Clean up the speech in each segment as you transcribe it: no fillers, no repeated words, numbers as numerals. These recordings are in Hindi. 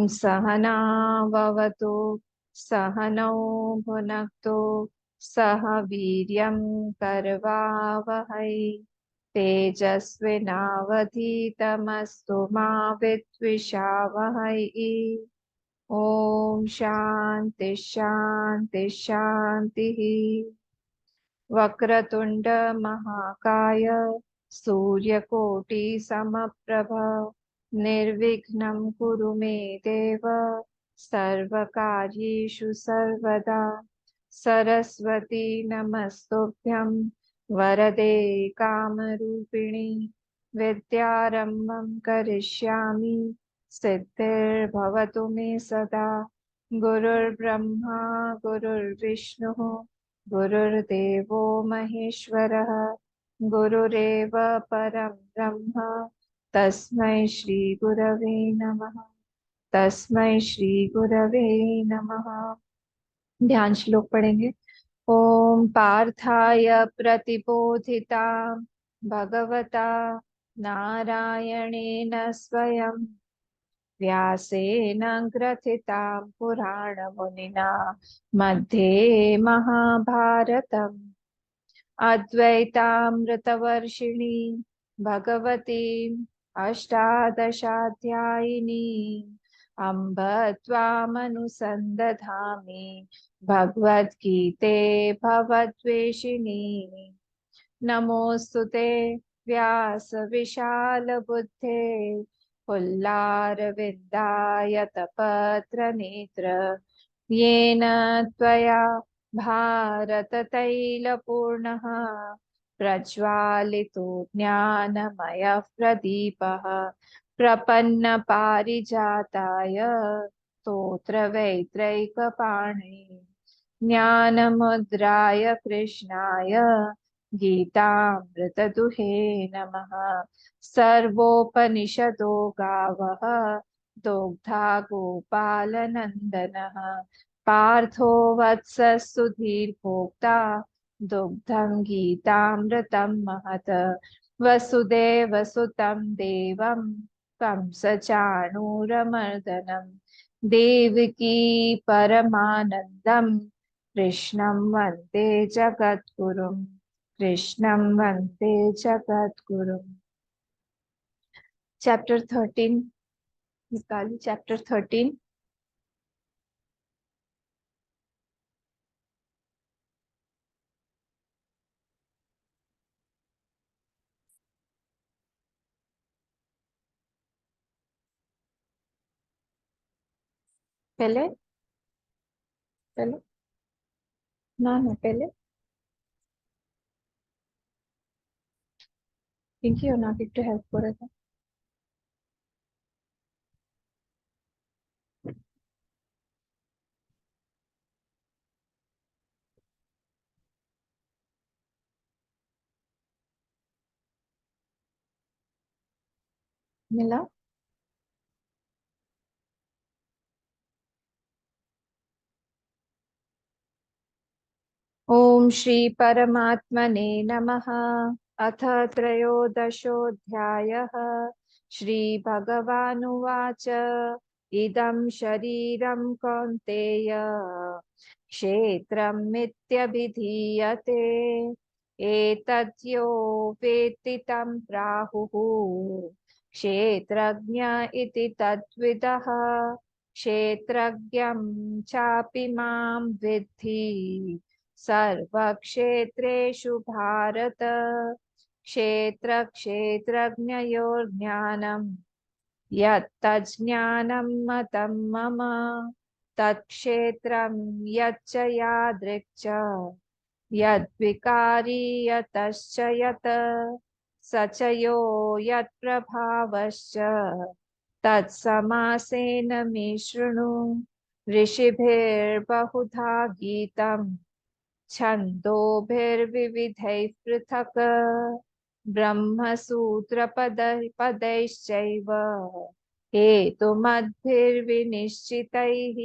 सहनाववतु सहनौ भुनक्तु सह वीर्यं करवावहै तेजस्विनावधीतमस्तु मा विद्विषावहै। ओम शांति शांति शांति। वक्रतुंड महाकाय सूर्यकोटि समप्रभ निर्विघ्नं कुरु मे देव सर्वकार्येषु सर्वदा। सरस्वती नमस्तुभ्यं वरदे कामरूपिणि विद्यारम्भं करिष्यामि सिद्धिर्भवतु मे सदा। गुरुर्ब्रह्मा गुरुर्विष्णुः गुरुर्देवो महेश्वरः गुरुरेव परं ब्रह्म तस्मै श्री गुरवे नमः। तस्मै श्री गुरवे नमः। ध्यान श्लोक पढ़ेंगे। ओम पार्थाय प्रतिबोधिता भगवता नारायणेन स्वयं व्यासेन ग्रथितां पुराणमुनिना मध्ये महाभारतम् अद्वैतामृतवर्षिणी भगवतीम् अष्टादशाध्यायिनी अम्ब त्वामनुसन्दधामि भगवद्गीते भवद्वेषिणी। नमोऽस्तु ते व्यास विशाल बुद्धे पुल्लारविन्दायतपत्रनेत्र येन त्वया भारततैलपूर्णः प्रज्वालितो ज्ञानमयः प्रदीपः प्रपन्नपारिजाताय स्तोत्रवेत्रैकपाणिः ज्ञानमुद्राय कृष्णाय गीतामृतदुहे नमः। सर्वोपनिषदो गावः दोग्धा गोपालनन्दनः पार्थो वत्सः सुधीर्भोक्ता दुग्धं गीतामृतं महत्। वसुदेवसुतं देवं कंसचाणूरमर्दनं देवकी परमानन्दं कृष्णं वन्दे जगद्गुरुं। कृष्णं वन्दे जगद्गुरुम्। चैप्टर 13 निकाली। चैप्टर 13 पहले पहले ना ना पहले पिंकी और नाबिक तो हेल्प कर रहा था। मिला। ओम श्री परमात्मने नमः। अथ त्रयोदशोऽध्यायः। श्री भगवानुवाच इदं शरीरं कौन्तेय क्षेत्रमित्यभिधीयते एतद्यो वेत्ति तं प्राहुः क्षेत्रज्ञ इति तद्विदः। क्षेत्रज्ञं चापि मां विद्धि सर्वक्षेत्रेषु भारत। क्षेत्र क्षेत्रज्ञयोर्ज्ञानं यत्तज्ज्ञानं मतं मम तत्क्षेत्रं यच्च यादृक् च यद्विकारी यतश्च यत् स च यो यत्प्रभावश्च तत्समासेन मे शृणु। ऋषिभिर्बहुधा गीतम् छन्दोभिर्विविधैः पृथक् ब्रह्मसूत्रपदैश्चैव हेतुमद्भिर्विनिश्चितैः।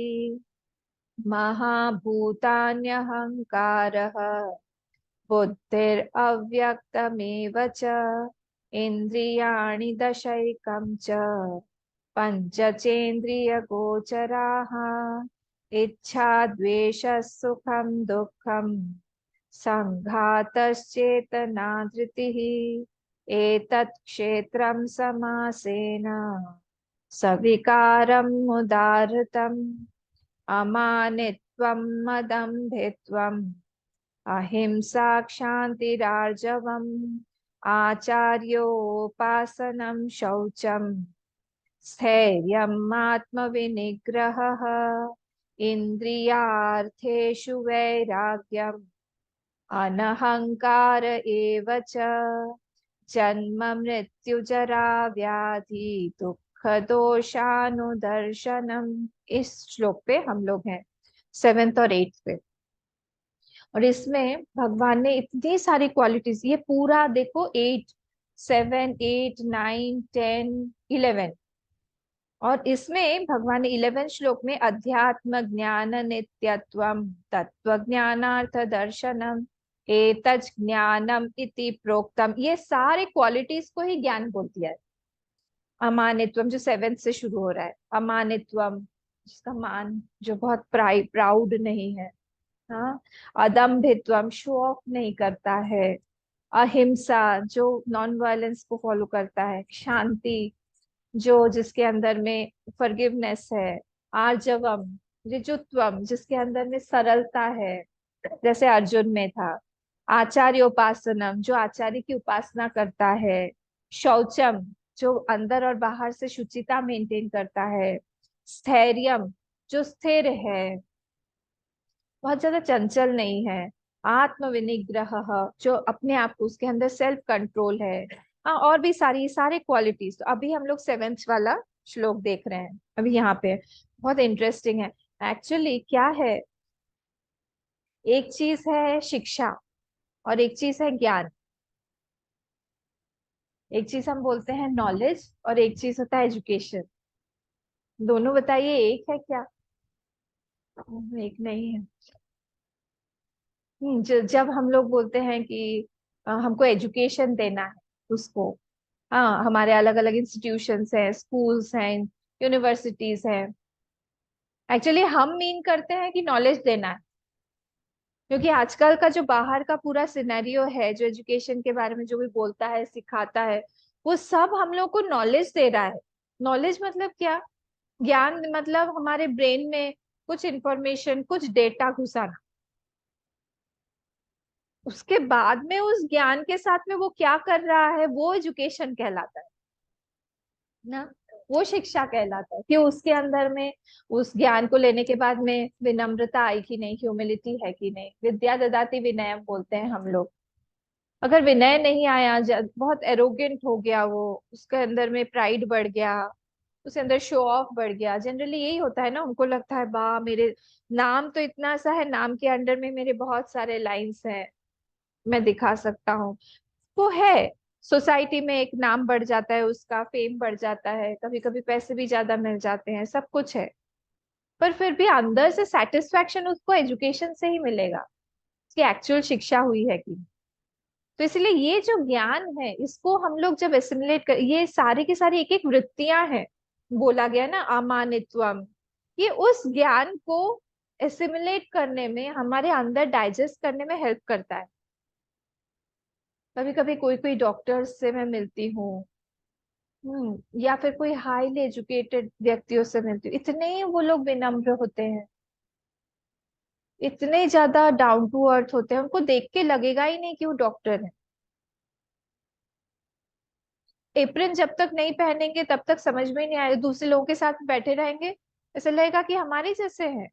महाभूतान्यहङ्कारः बुद्धिरव्यक्तमेव च इन्द्रियाणि दशैकं च पंचचेन्द्रिय गोचराः इच्छा द्वेष सुखम दुःखम संघातश्चेतना धृतिः एतत् क्षेत्रं समासेन सविकारम् उदाहृतम् अमानित्वं मदम्भित्वम् अहिंसा क्षान्तिरार्जवम् आचार्योपासनं शौचम् स्थैर्यम् आत्मविनिग्रहः इन्द्रियार्थेषु वैराग्यम् अनहंकार एव च जन्म मृत्यु जरा व्याधि दुख दोषानुदर्शनम। इस श्लोक पे हम लोग हैं 7th और 8th पे। और इसमें भगवान ने इतनी सारी क्वालिटीज, ये पूरा देखो 8, 7, 8, 9, 10, 11, और इसमें भगवान ने 11 श्लोक में अध्यात्म ज्ञान नित्यत्वम तत्व ज्ञानार्थ दर्शनम एतज् ज्ञानम इति प्रोक्तम, ये सारे क्वालिटीज को ही ज्ञान बोल दिया है। अमानित्वम जो 7th से शुरू हो रहा है, अमानित्वम जिसका मान, जो बहुत प्राउड नहीं है। हाँ, अदम्भित्वम शो ऑफ नहीं करता है। अहिंसा जो नॉन वायलेंस को फॉलो करता है। शांति जो जिसके अंदर में फॉरगिवनेस है। आर्जवम ऋजुत्वम जिसके अंदर में सरलता है, जैसे अर्जुन में था। आचार्य उपासनम जो आचार्य की उपासना करता है। शौचम जो अंदर और बाहर से शुचिता मेंटेन करता है। स्थैर्यम जो स्थिर है, बहुत ज्यादा चंचल नहीं है। आत्म विनिग्रह जो अपने आप को, उसके अंदर सेल्फ कंट्रोल है। हाँ, और भी सारी सारे क्वालिटीज। तो अभी हम लोग 7th वाला श्लोक देख रहे हैं अभी यहाँ पे। बहुत इंटरेस्टिंग है। एक्चुअली क्या है, एक चीज है शिक्षा और एक चीज है ज्ञान। एक चीज हम बोलते हैं नॉलेज और एक चीज होता है एजुकेशन। दोनों बताइए एक है क्या? एक नहीं है। जब हम लोग बोलते हैं कि हमको एजुकेशन देना है उसको, हाँ, हमारे अलग अलग इंस्टीट्यूशंस हैं, स्कूल्स हैं, यूनिवर्सिटीज हैं। एक्चुअली हम मीन करते हैं कि नॉलेज देना है, क्योंकि आजकल का जो बाहर का पूरा सिनेरियो है, जो एजुकेशन के बारे में जो भी बोलता है सिखाता है, वो सब हम लोग को नॉलेज दे रहा है। नॉलेज मतलब क्या? ज्ञान मतलब हमारे ब्रेन में कुछ इंफॉर्मेशन, कुछ डेटा घुसाना। उसके बाद में उस ज्ञान के साथ में वो क्या कर रहा है, वो एजुकेशन कहलाता है ना। वो शिक्षा कहलाता है कि उसके अंदर में उस ज्ञान को लेने के बाद में विनम्रता आई कि नहीं, ह्यूमिलिटी है कि नहीं। विद्या ददाति विनयम बोलते हैं हम लोग। अगर विनय नहीं आया, बहुत एरोगेंट हो गया वो, उसके अंदर में प्राइड बढ़ गया, उसके अंदर शो ऑफ बढ़ गया। जनरली यही होता है ना, उनको लगता है बा मेरे नाम तो इतना सा है, नाम के अंडर में मेरे बहुत सारे लाइंस हैं, मैं दिखा सकता हूँ। वो है, सोसाइटी में एक नाम बढ़ जाता है, उसका फेम बढ़ जाता है, कभी कभी पैसे भी ज्यादा मिल जाते हैं, सब कुछ है। पर फिर भी अंदर से सेटिस्फैक्शन उसको एजुकेशन से ही मिलेगा, उसकी एक्चुअल शिक्षा हुई है कि नहीं। तो इसलिए ये जो ज्ञान है, इसको हम लोग जब एसिमुलेट कर, ये सारी की सारी एक एक वृत्तियां हैं, बोला गया ना अमानित्वम, ये उस ज्ञान को एसिमुलेट करने में, हमारे अंदर डाइजेस्ट करने में हेल्प करता है। कभी कभी कोई कोई डॉक्टर्स से मैं मिलती हूँ, या फिर कोई हाईली एजुकेटेड व्यक्तियों से मिलती हूँ, इतने वो लोग विनम्र होते हैं, इतने ज्यादा डाउन टू अर्थ होते हैं, उनको देख के लगेगा ही नहीं कि वो डॉक्टर है। एप्रन जब तक नहीं पहनेंगे तब तक समझ में ही नहीं आएगा, दूसरे लोगों के साथ बैठे रहेंगे, ऐसा लगेगा कि हमारे जैसे हैं।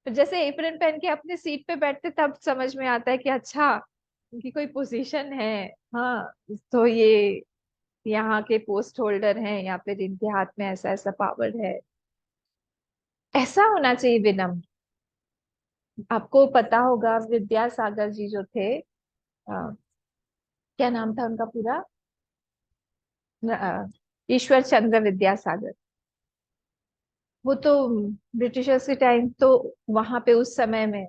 फिर जैसे एप्रन पहन के अपनी सीट पे बैठते तब समझ में आता है कि अच्छा, उनकी कोई पोजीशन है। हाँ, तो ये यहाँ के पोस्ट होल्डर हैं, या फिर इनके हाथ में ऐसा ऐसा पावर है। ऐसा होना चाहिए विनम्र। आपको पता होगा विद्यासागर जी जो थे, क्या नाम था उनका पूरा? ईश्वर चंद्र विद्यासागर। वो तो ब्रिटिशर्स के टाइम तो वहां पे उस समय में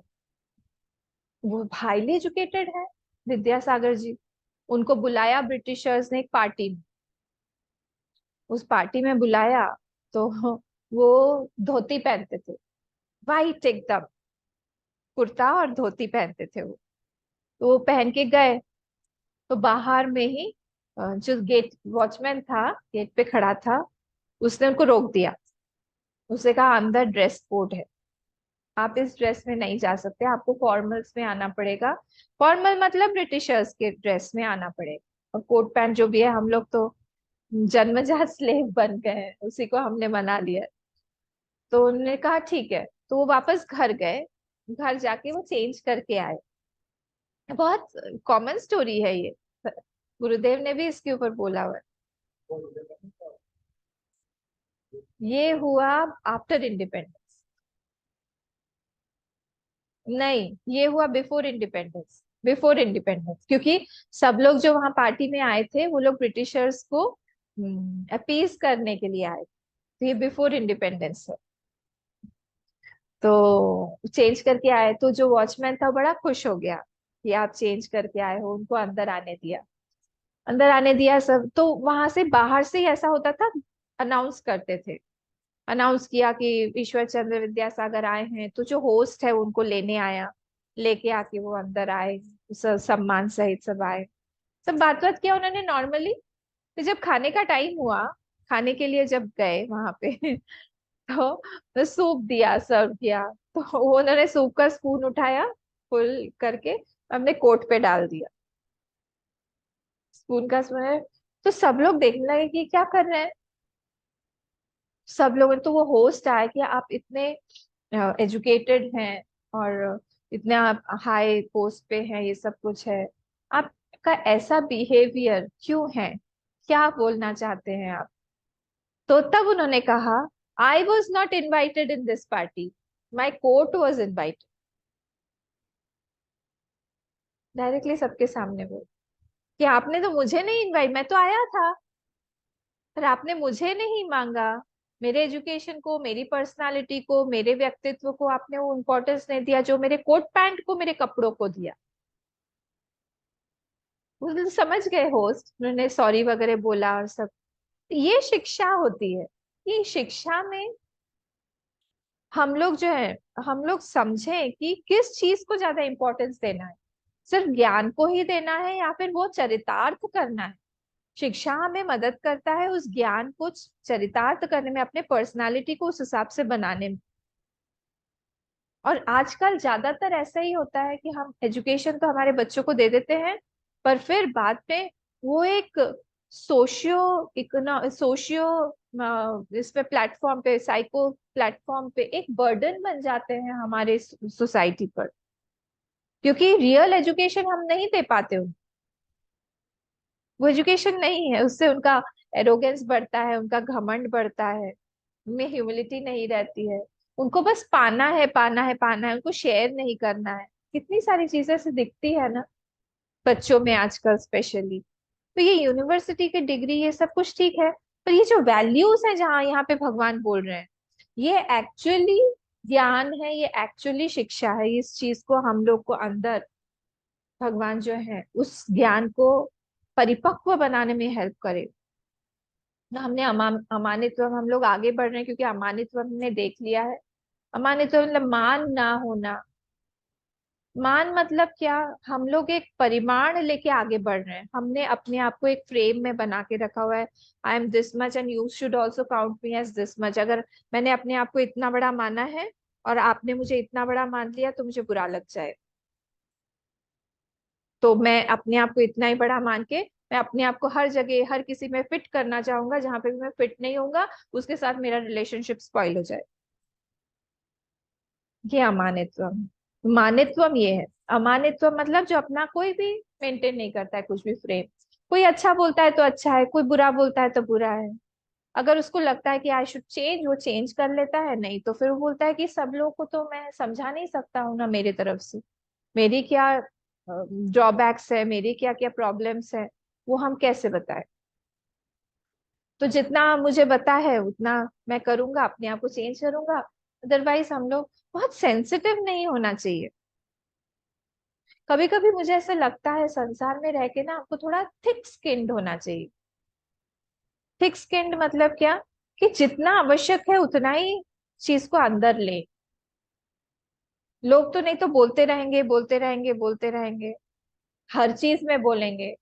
वो हाईली एजुकेटेड है, विद्यासागर जी। उनको बुलाया ब्रिटिशर्स ने एक पार्टी में, उस पार्टी में बुलाया तो वो धोती पहनते थे, वाइट एकदम, कुर्ता और धोती पहनते थे वो। तो वो पहन के गए, तो बाहर में ही जो गेट वॉचमैन था, गेट पे खड़ा था, उसने उनको रोक दिया। उसने कहा अंदर ड्रेस कोड है, आप इस ड्रेस में नहीं जा सकते, आपको फॉर्मल्स में आना पड़ेगा। फॉर्मल मतलब ब्रिटिशर्स के ड्रेस में आना पड़ेगा, और कोट पैंट जो भी है, हम लोग तो जन्मजात स्लेव बन गए हैं, उसी को हमने मना लिया। तो उन्होंने कहा ठीक है, तो वो वापस घर गए। घर जाके वो चेंज करके आए। बहुत कॉमन स्टोरी है ये, गुरुदेव ने भी इसके ऊपर बोला हुआ है। ये हुआ आफ्टर इंडिपेंडेंस। नहीं, ये हुआ बिफोर इंडिपेंडेंस, बिफोर इंडिपेंडेंस, क्योंकि सब लोग जो वहां पार्टी में आए थे वो लोग ब्रिटिशर्स को अपीज करने के लिए आए थे। तो ये बिफोर इंडिपेंडेंस है। तो चेंज करके आए, तो जो वॉचमैन था बड़ा खुश हो गया कि आप चेंज करके आए हो, उनको अंदर आने दिया। अंदर आने दिया सब, तो वहां से बाहर से ही ऐसा होता था, अनाउंस करते थे। अनाउंस किया कि ईश्वर चंद्र विद्यासागर आए हैं, तो जो होस्ट है उनको लेने आया, लेके आके वो अंदर आए, सम्मान सहित सब आए। सब बात बात किया उन्होंने नॉर्मली। फिर जब खाने का टाइम हुआ, खाने के लिए जब गए वहां पे तो सूप दिया, सर्व किया। तो वो उन्होंने सूप का स्पून उठाया, फुल करके हमने कोट पे डाल दिया, स्पून का स्पून। तो सब लोग देखने लगे कि क्या कर रहे हैं। सब लोग, तो वो होस्ट आया कि आप इतने एजुकेटेड हैं और इतने आप हाई पोस्ट पे हैं, ये सब कुछ है, आपका ऐसा बिहेवियर क्यों है, क्या बोलना चाहते हैं आप। तो तब उन्होंने कहा, I was not invited in this party, my court was invited. Directly सबके सामने बोल कि आपने तो मुझे नहीं इनवाइट, मैं तो आया था, पर आपने मुझे नहीं मांगा। मेरे एजुकेशन को, मेरी पर्सनालिटी को, मेरे व्यक्तित्व को आपने वो इम्पोर्टेंस नहीं दिया जो मेरे कोट पैंट को, मेरे कपड़ों को दिया। वो तो समझ गए होस्ट, उन्होंने सॉरी वगैरह बोला और सब। ये शिक्षा होती है। ये शिक्षा में हम लोग जो है, हम लोग समझें कि किस चीज को ज्यादा इंपॉर्टेंस देना है, सिर्फ ज्ञान को ही देना है या फिर वो चरितार्थ करना है। शिक्षा हमें मदद करता है उस ज्ञान को चरितार्थ करने में, अपने पर्सनालिटी को उस हिसाब से बनाने में। और आजकल ज्यादातर ऐसा ही होता है कि हम एजुकेशन तो हमारे बच्चों को दे देते हैं, पर फिर बाद में वो एक सोशियो सोशियो इसमें प्लेटफॉर्म पे, साइको प्लेटफॉर्म पे एक बर्डन बन जाते हैं हमारे सोसाइटी पर, क्योंकि रियल एजुकेशन हम नहीं दे पाते। वो एजुकेशन नहीं है, उससे उनका एरोगेंस बढ़ता है, उनका घमंड बढ़ता है, उनमें ह्यूमिलिटी नहीं रहती है। उनको बस पाना है, पाना है, पाना है, उनको शेयर नहीं करना है। कितनी सारी चीजें से दिखती है ना बच्चों में आजकल स्पेशली। तो ये यूनिवर्सिटी की डिग्री ये सब कुछ ठीक है, पर ये जो वैल्यूज है जहाँ यहाँ पे भगवान बोल रहे हैं, ये एक्चुअली ज्ञान है, ये एक्चुअली शिक्षा है। इस चीज को हम लोग को अंदर भगवान जो है उस ज्ञान को परिपक्व बनाने में हेल्प करे ना। हमने अमानित्व, हम लोग आगे बढ़ रहे हैं क्योंकि अमानित्व हमने देख लिया है। अमानित्व मतलब मान ना होना। मान मतलब क्या, हम लोग एक परिमाण लेके आगे बढ़ रहे हैं, हमने अपने आप को एक फ्रेम में बना के रखा हुआ है। I am this much and you should also count me as this much. अगर मैंने अपने आप को इतना बड़ा माना है और आपने मुझे इतना बड़ा मान लिया तो मुझे बुरा लग जाए। तो मैं अपने आप को इतना ही बड़ा मान के मैं अपने आप को हर जगह, हर किसी में फिट करना चाहूंगा, जहां पे भी मैं फिट नहीं होऊंगा उसके साथ मेरा रिलेशनशिप स्पॉइल हो जाए। ये अमानित्वम। मानित्वम ये है। अमानित्व मतलब जो अपना कोई भी मेंटेन नहीं करता है, कुछ भी फ्रेम। कोई अच्छा बोलता है तो अच्छा है, कोई बुरा बोलता है तो बुरा है। अगर उसको लगता है कि आई शुड चेंज, वो चेंज कर लेता है, नहीं तो फिर वो बोलता है कि सब लोगों को तो मैं समझा नहीं सकता हूँ ना, मेरे तरफ से मेरी क्या ड्रॉबैक्स है, मेरी क्या क्या प्रॉब्लम्स है, वो हम कैसे बताएं। तो जितना मुझे पता है उतना मैं करूंगा, अपने आप को चेंज करूंगा। अदरवाइज हम लोग बहुत सेंसिटिव नहीं होना चाहिए। कभी कभी मुझे ऐसा लगता है संसार में रह के ना आपको थोड़ा थिक स्किन्ड होना चाहिए। थिक स्किन्ड मतलब क्या, कि जितना आवश्यक है उतना ही चीज को अंदर ले। लोग तो नहीं तो बोलते रहेंगे बोलते रहेंगे बोलते रहेंगे, हर चीज में बोलेंगे।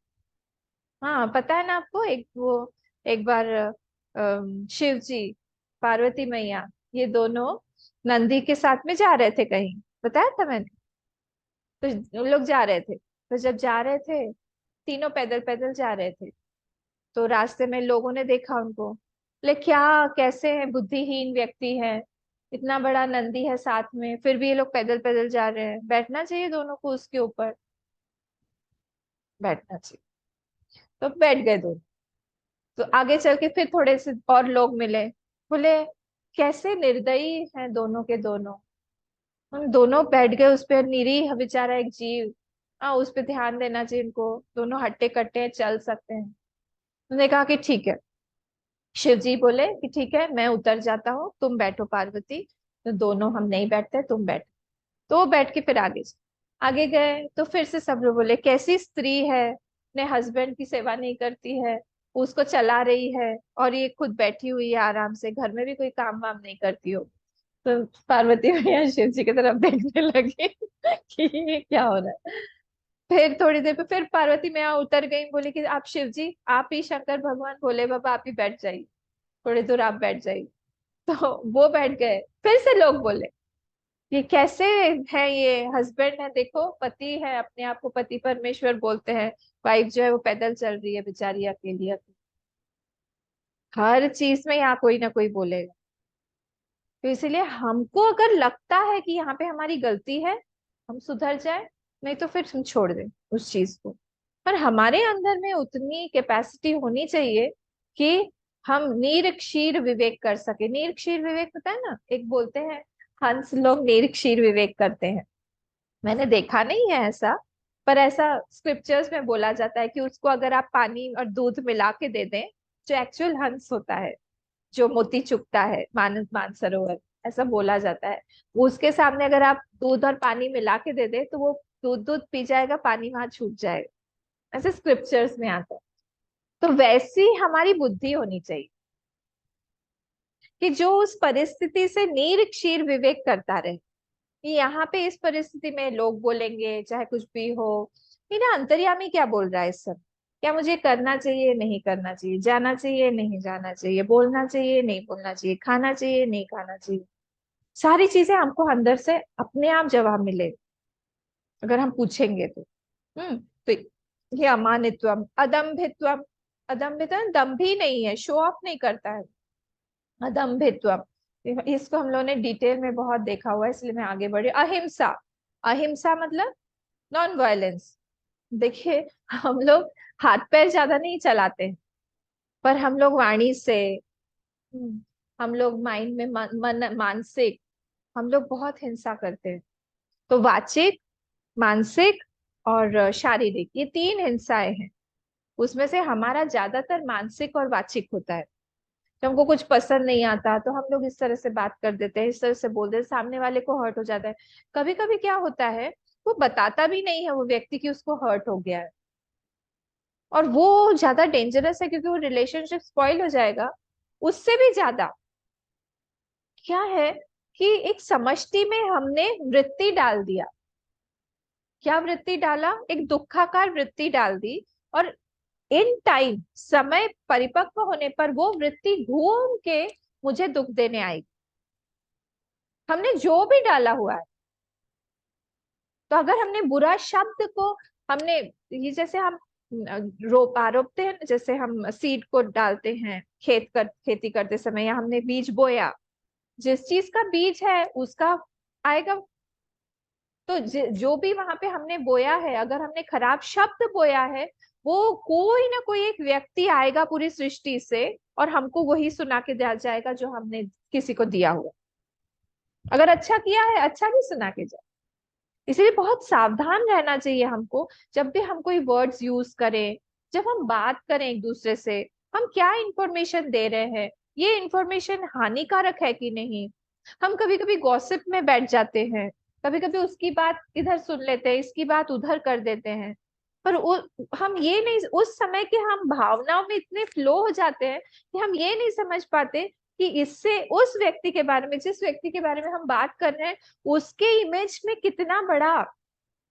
हाँ पता है ना आपको, एक वो, एक बार शिव जी, पार्वती मैया, ये दोनों नंदी के साथ में जा रहे थे कहीं, बताया था मैंने। तो उन लोग जा रहे थे, तो जब जा रहे थे, तीनों पैदल पैदल जा रहे थे, तो रास्ते में लोगों ने देखा उनको, बोले क्या, कैसे हैं, बुद्धिहीन व्यक्ति है, इतना बड़ा नंदी है साथ में, फिर भी ये लोग पैदल पैदल जा रहे हैं, बैठना चाहिए दोनों को उसके ऊपर, बैठना चाहिए। तो बैठ गए दोनों। तो आगे चल के फिर थोड़े से और लोग मिले, बोले कैसे निर्दयी हैं दोनों के दोनों, हम दोनों बैठ गए उस पे, निरीह बेचारा एक जीव, हाँ उस पे ध्यान देना चाहिए इनको, दोनों हट्टे कट्टे हैं, चल सकते हैं। उन्होंने कहा कि ठीक है, शिव जी बोले कि ठीक है मैं उतर जाता हूँ, तुम बैठो पार्वती। तो दोनों हम नहीं बैठते, तुम बैठो। तो वो बैठ के फिर आगे गए, तो फिर से सब लोग बोले कैसी स्त्री है, अपने हस्बैंड की सेवा नहीं करती है, उसको चला रही है, और ये खुद बैठी हुई है आराम से, घर में भी कोई काम वाम नहीं करती हो। तो पार्वती मैया शिव जी की तरफ देखने लगी कि ये क्या हो रहा है। फिर थोड़ी देर पे फिर पार्वती मैया उतर गई, बोली कि आप शिव जी, आप ही शंकर भगवान भोले बाबा, आप ही बैठ जाइए, थोड़ी दूर आप बैठ जाइए। तो वो बैठ गए, फिर से लोग बोले ये कैसे है, ये हस्बैंड है देखो, पति है, अपने आप को पति परमेश्वर बोलते हैं, वाइफ जो है वो पैदल चल रही है बेचारी अकेली अकेली। हर चीज में यहाँ कोई ना कोई बोलेगा। तो इसीलिए हमको अगर लगता है कि यहाँ पे हमारी गलती है, हम सुधर जाए, नहीं तो फिर हम छोड़ दें उस चीज को। पर हमारे अंदर में उतनी कैपेसिटी होनी चाहिए कि हम नीर क्षीर विवेक कर सके। नीर क्षीर विवेक होता है ना, एक बोलते हैं हंस लोग नीर क्षीर विवेक करते हैं, मैंने देखा नहीं है ऐसा, पर ऐसा स्क्रिप्चर्स में बोला जाता है कि उसको अगर आप पानी और दूध मिला के दे दें, जो एक्चुअल हंस होता है, जो मोती चुगता है मानस मानसरोवर, ऐसा बोला जाता है, वो उसके सामने अगर आप दूध और पानी मिला के दे दे, तो वो दूध दूध पी जाएगा, पानी वहां छूट जाएगा, ऐसे स्क्रिप्चर्स में आता है। तो वैसी हमारी बुद्धि होनी चाहिए कि जो उस परिस्थिति से निरक्षीर विवेक करता रहे, कि यहाँ पे इस परिस्थिति में लोग बोलेंगे चाहे कुछ भी हो, मेरा अंतर्यामी क्या बोल रहा है इस सब, क्या मुझे करना चाहिए नहीं करना चाहिए, जाना चाहिए नहीं जाना चाहिए, बोलना चाहिए नहीं बोलना चाहिए, खाना चाहिए नहीं खाना चाहिए, सारी चीजें हमको अंदर से अपने आप जवाब मिले अगर हम पूछेंगे तो। तो ये अमानित्वम अदम्भित्वम, अदम्भित्व दम्भ भी नहीं है, शो ऑफ नहीं करता है, अदम्भित्वम, इसको हम लोगों ने डिटेल में बहुत देखा हुआ है, इसलिए मैं आगे बढ़ी। अहिंसा, अहिंसा मतलब नॉन वायलेंस। देखिए हम लोग हाथ पैर ज्यादा नहीं चलाते हैं, पर हम लोग वाणी से, हम लोग माइंड में मानसिक, हम लोग बहुत हिंसा करते हैं। तो वाचिक, मानसिक और शारीरिक, ये तीन हिंसाएं हैं। उसमें से हमारा ज्यादातर मानसिक और वाचिक होता है। जब हमको कुछ पसंद नहीं आता तो हम लोग इस तरह से बात कर देते हैं, इस तरह से बोल देते हैं, सामने वाले को हर्ट हो जाता है। कभी कभी क्या होता है, वो बताता भी नहीं है वो व्यक्ति कि उसको हर्ट हो गया है, और वो ज्यादा डेंजरस है क्योंकि वो रिलेशनशिप स्पॉइल हो जाएगा। उससे भी ज्यादा क्या है कि एक समष्टि में हमने वृत्ति डाल दिया। क्या वृत्ति डाला, एक दुखाकार वृत्ति डाल दी, और इन टाइम समय परिपक्व होने पर वो वृत्ति घूम के मुझे दुख देने आई, हमने जो भी डाला हुआ है। तो अगर हमने बुरा शब्द को, हमने, ये जैसे हम रोप आरोपते हैं ना, जैसे हम सीड को डालते हैं खेती करते समय, या हमने बीज बोया, जिस चीज का बीज है उसका आएगा। तो जो भी वहां पे हमने बोया है, अगर हमने खराब शब्द बोया है, वो कोई ना कोई एक व्यक्ति आएगा पूरी सृष्टि से, और हमको वही सुना के दिया जाएगा जो हमने किसी को दिया हुआ। अगर अच्छा किया है, अच्छा भी सुना के जाए। इसलिए बहुत सावधान रहना चाहिए हमको, जब भी हम कोई वर्ड्स यूज करें, जब हम बात करें एक दूसरे से, हम क्या इंफॉर्मेशन दे रहे हैं, ये इंफॉर्मेशन हानिकारक है कि नहीं। हम कभी कभी गॉसिप में बैठ जाते हैं, कभी कभी उसकी बात इधर सुन लेते हैं, इसकी बात उधर कर देते हैं, पर हम ये नहीं, उस समय के हम भावनाओं में इतने फ्लो हो जाते हैं कि हम ये नहीं समझ पाते कि इससे उस व्यक्ति के बारे में, जिस व्यक्ति के बारे में हम बात कर रहे हैं, उसके इमेज में कितना बड़ा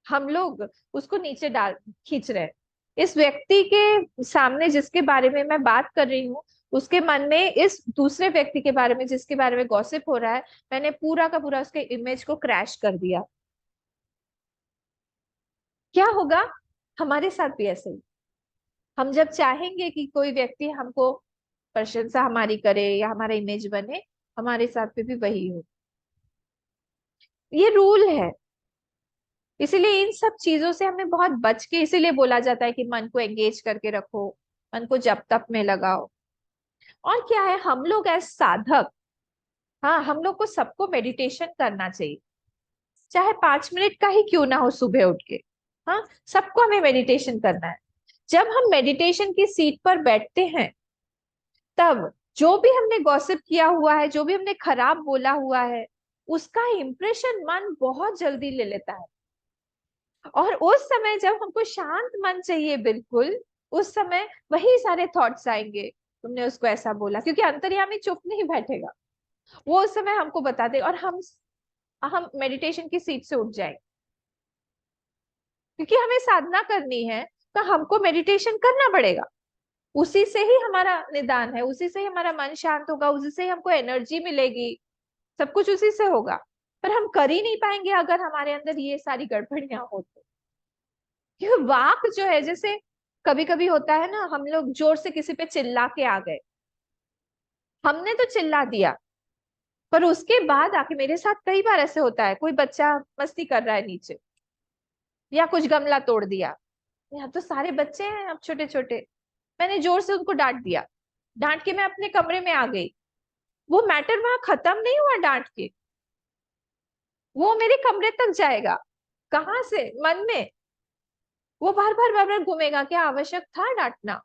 हम लोग उसको नीचे डाल खींच रहे हैं। इस व्यक्ति के सामने जिसके बारे में मैं बात कर रही हूँ, उसके मन में इस दूसरे व्यक्ति के बारे में, जिसके बारे में गॉसिप हो रहा है, मैंने पूरा का पूरा उसके इमेज को क्रैश कर दिया। क्या होगा? हमारे साथ भी ऐसे ही, हम जब चाहेंगे कि कोई व्यक्ति हमको प्रशंसा हमारी करे या हमारा इमेज बने, हमारे साथ पे भी वही हो। ये रूल है। इसीलिए इन सब चीजों से हमें बहुत बच के, इसीलिए बोला जाता है कि मन को एंगेज करके रखो, मन को जप तप में लगाओ। और क्या है, हम लोग एज साधक, हाँ, हम लोग को सबको मेडिटेशन करना चाहिए, चाहे 5 मिनट का ही क्यों ना हो सुबह उठ के। हाँ, सबको हमें मेडिटेशन करना है। जब हम मेडिटेशन की सीट पर बैठते हैं, तब जो भी हमने गॉसिप किया हुआ है, जो भी हमने खराब बोला हुआ है, उसका इम्प्रेशन मन बहुत जल्दी ले लेता है। और उस समय जब हमको शांत मन चाहिए बिल्कुल, उस समय वही सारे थॉट्स आएंगे, तुमने उसको ऐसा बोला, क्योंकि अंतर्यामी चुप नहीं बैठेगा। वो उस समय हमको बता दे, और हम मेडिटेशन की सीट से उठ जाएंगे। क्योंकि हमें साधना करनी है, तो हमको मेडिटेशन करना पड़ेगा। उसी से ही हमारा निदान है, उसी से ही हमारा मन शांत होगा, उसी से ही हमको एनर्जी मिलेगी, सब कुछ उसी से होगा। पर हम कर ही नहीं पाएंगे अगर हमारे अंदर ये सारी गड़बड़ियां हो तो। क्योंकि वाक जो है, जैसे कभी कभी होता है ना, हम लोग जोर से किसी पे चिल्ला के आ गए, हमने तो चिल्ला दिया, पर उसके बाद आके, मेरे साथ कई बार ऐसे होता है, कोई बच्चा मस्ती कर रहा है नीचे, या कुछ गमला तोड़ दिया, यहाँ तो सारे बच्चे हैं अब छोटे छोटे, मैंने जोर से उनको डांट दिया, डांट के मैं अपने कमरे में आ गई। वो मैटर वहां खत्म नहीं हुआ डांट के, वो मेरे कमरे तक जाएगा। कहाँ से? मन में वो बार बार घूमेगा, क्या आवश्यक था डांटना?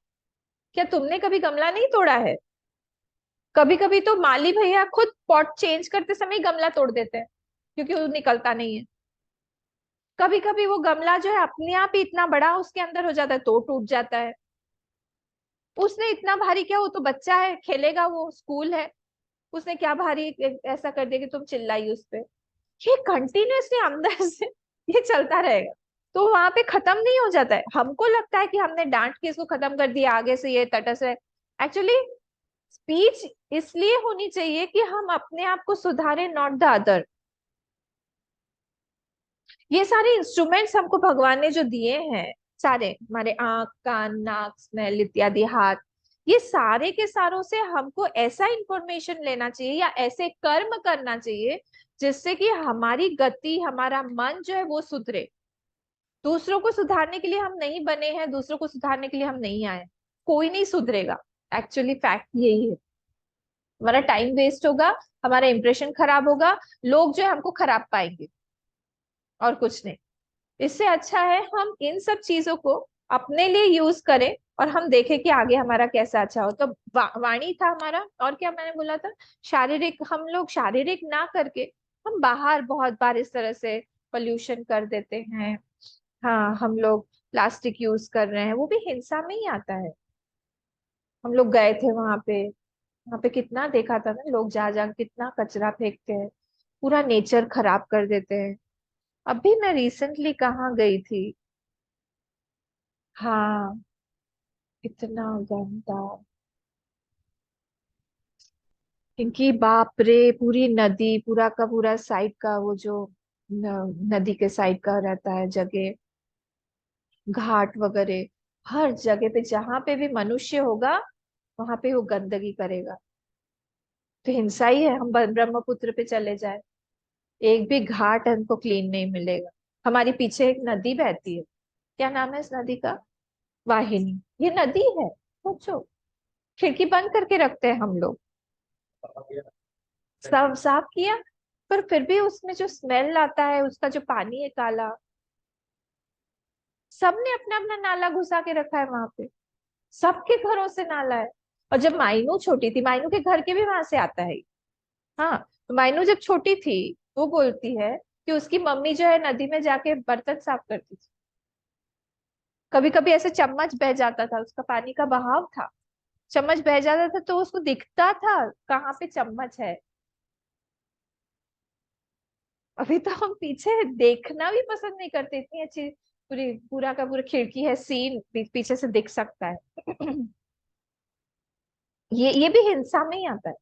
क्या तुमने कभी गमला नहीं तोड़ा है? कभी कभी तो माली भैया खुद पॉट चेंज करते समय गमला तोड़ देते हैं, क्योंकि वो निकलता नहीं है। कभी कभी वो गमला जो है अपने आप ही इतना बड़ा उसके अंदर हो जाता है, तो टूट जाता है। उसने इतना भारी क्या, वो तो बच्चा है, खेलेगा, वो स्कूल है, उसने क्या भारी ऐसा कर दिया कि तुम चिल्लाई उस पे। ये कंटिन्यूअसली अंदर से ये चलता रहेगा, तो वहां पे खत्म नहीं हो जाता है। हमको लगता है कि हमने डांट के इसको खत्म कर दिया, आगे से ये तटस्थ है। एक्चुअली स्पीच इसलिए होनी चाहिए कि हम अपने आप को सुधारें, नॉट द अदर। ये सारे इंस्ट्रूमेंट्स हमको भगवान ने जो दिए हैं, सारे हमारे आंख कान नाक स्मेल इत्यादि हाथ, ये सारे के सारों से हमको ऐसा इंफॉर्मेशन लेना चाहिए या ऐसे कर्म करना चाहिए जिससे कि हमारी गति, हमारा मन जो है वो सुधरे। दूसरों को सुधारने के लिए हम नहीं बने हैं, दूसरों को सुधारने के लिए हम नहीं आए। कोई नहीं सुधरेगा। एक्चुअली फैक्ट यही है। हमारा टाइम वेस्ट होगा, हमारा इंप्रेशन खराब होगा, लोग जो है हमको खराब पाएंगे, और कुछ नहीं। इससे अच्छा है हम इन सब चीजों को अपने लिए यूज करें, और हम देखें कि आगे हमारा कैसा अच्छा हो। तो वाणी था हमारा, और क्या मैंने बोला था, शारीरिक, हम लोग शारीरिक ना करके हम बाहर बहुत बार इस तरह से पोल्यूशन कर देते हैं। हाँ, हम लोग प्लास्टिक यूज कर रहे हैं, वो भी हिंसा में ही आता है। हम लोग गए थे वहां पे कितना देखा था ना, लोग जा जा के कितना कचरा फेंकते हैं, पूरा नेचर खराब कर देते हैं। अभी मैं रिसेंटली कहाँ गई थी, हाँ, इतना गंदा, क्योंकि बाप रे, पूरी नदी, पूरा का पूरा साइड का वो जो नदी के साइड का रहता है जगह, घाट वगैरह, हर जगह पे जहां पे भी मनुष्य होगा, वहां पे वो गंदगी करेगा। तो हिंसा ही है। हम ब्रह्मपुत्र पे चले जाए, एक भी घाट हमको क्लीन नहीं मिलेगा। हमारे पीछे एक नदी बहती है, क्या नाम है इस नदी का? वाहिनी। ये नदी है, सोचो। खिड़की बंद करके रखते हैं हम लोग, सब साफ किया, पर फिर भी उसमें जो स्मेल आता है, उसका जो पानी है काला, सबने अपना अपना नाला घुसा के रखा है वहां पे, सबके घरों से नाला है। और जब माइनू छोटी थी, माइनू के घर के भी वहां से आता है। हाँ, तो माइनू जब छोटी थी, वो बोलती है कि उसकी मम्मी जो है नदी में जाके बर्तन साफ करती थी। कभी कभी ऐसे चम्मच बह जाता था, उसका पानी का बहाव था, चम्मच बह जाता था तो उसको दिखता था कहाँ पे चम्मच है। अभी तो हम पीछे देखना भी पसंद नहीं करते, इतनी अच्छी पूरी पूरा का पूरा खिड़की है, सीन पीछे से दिख सकता है। ये भी हिंसा में ही आता है।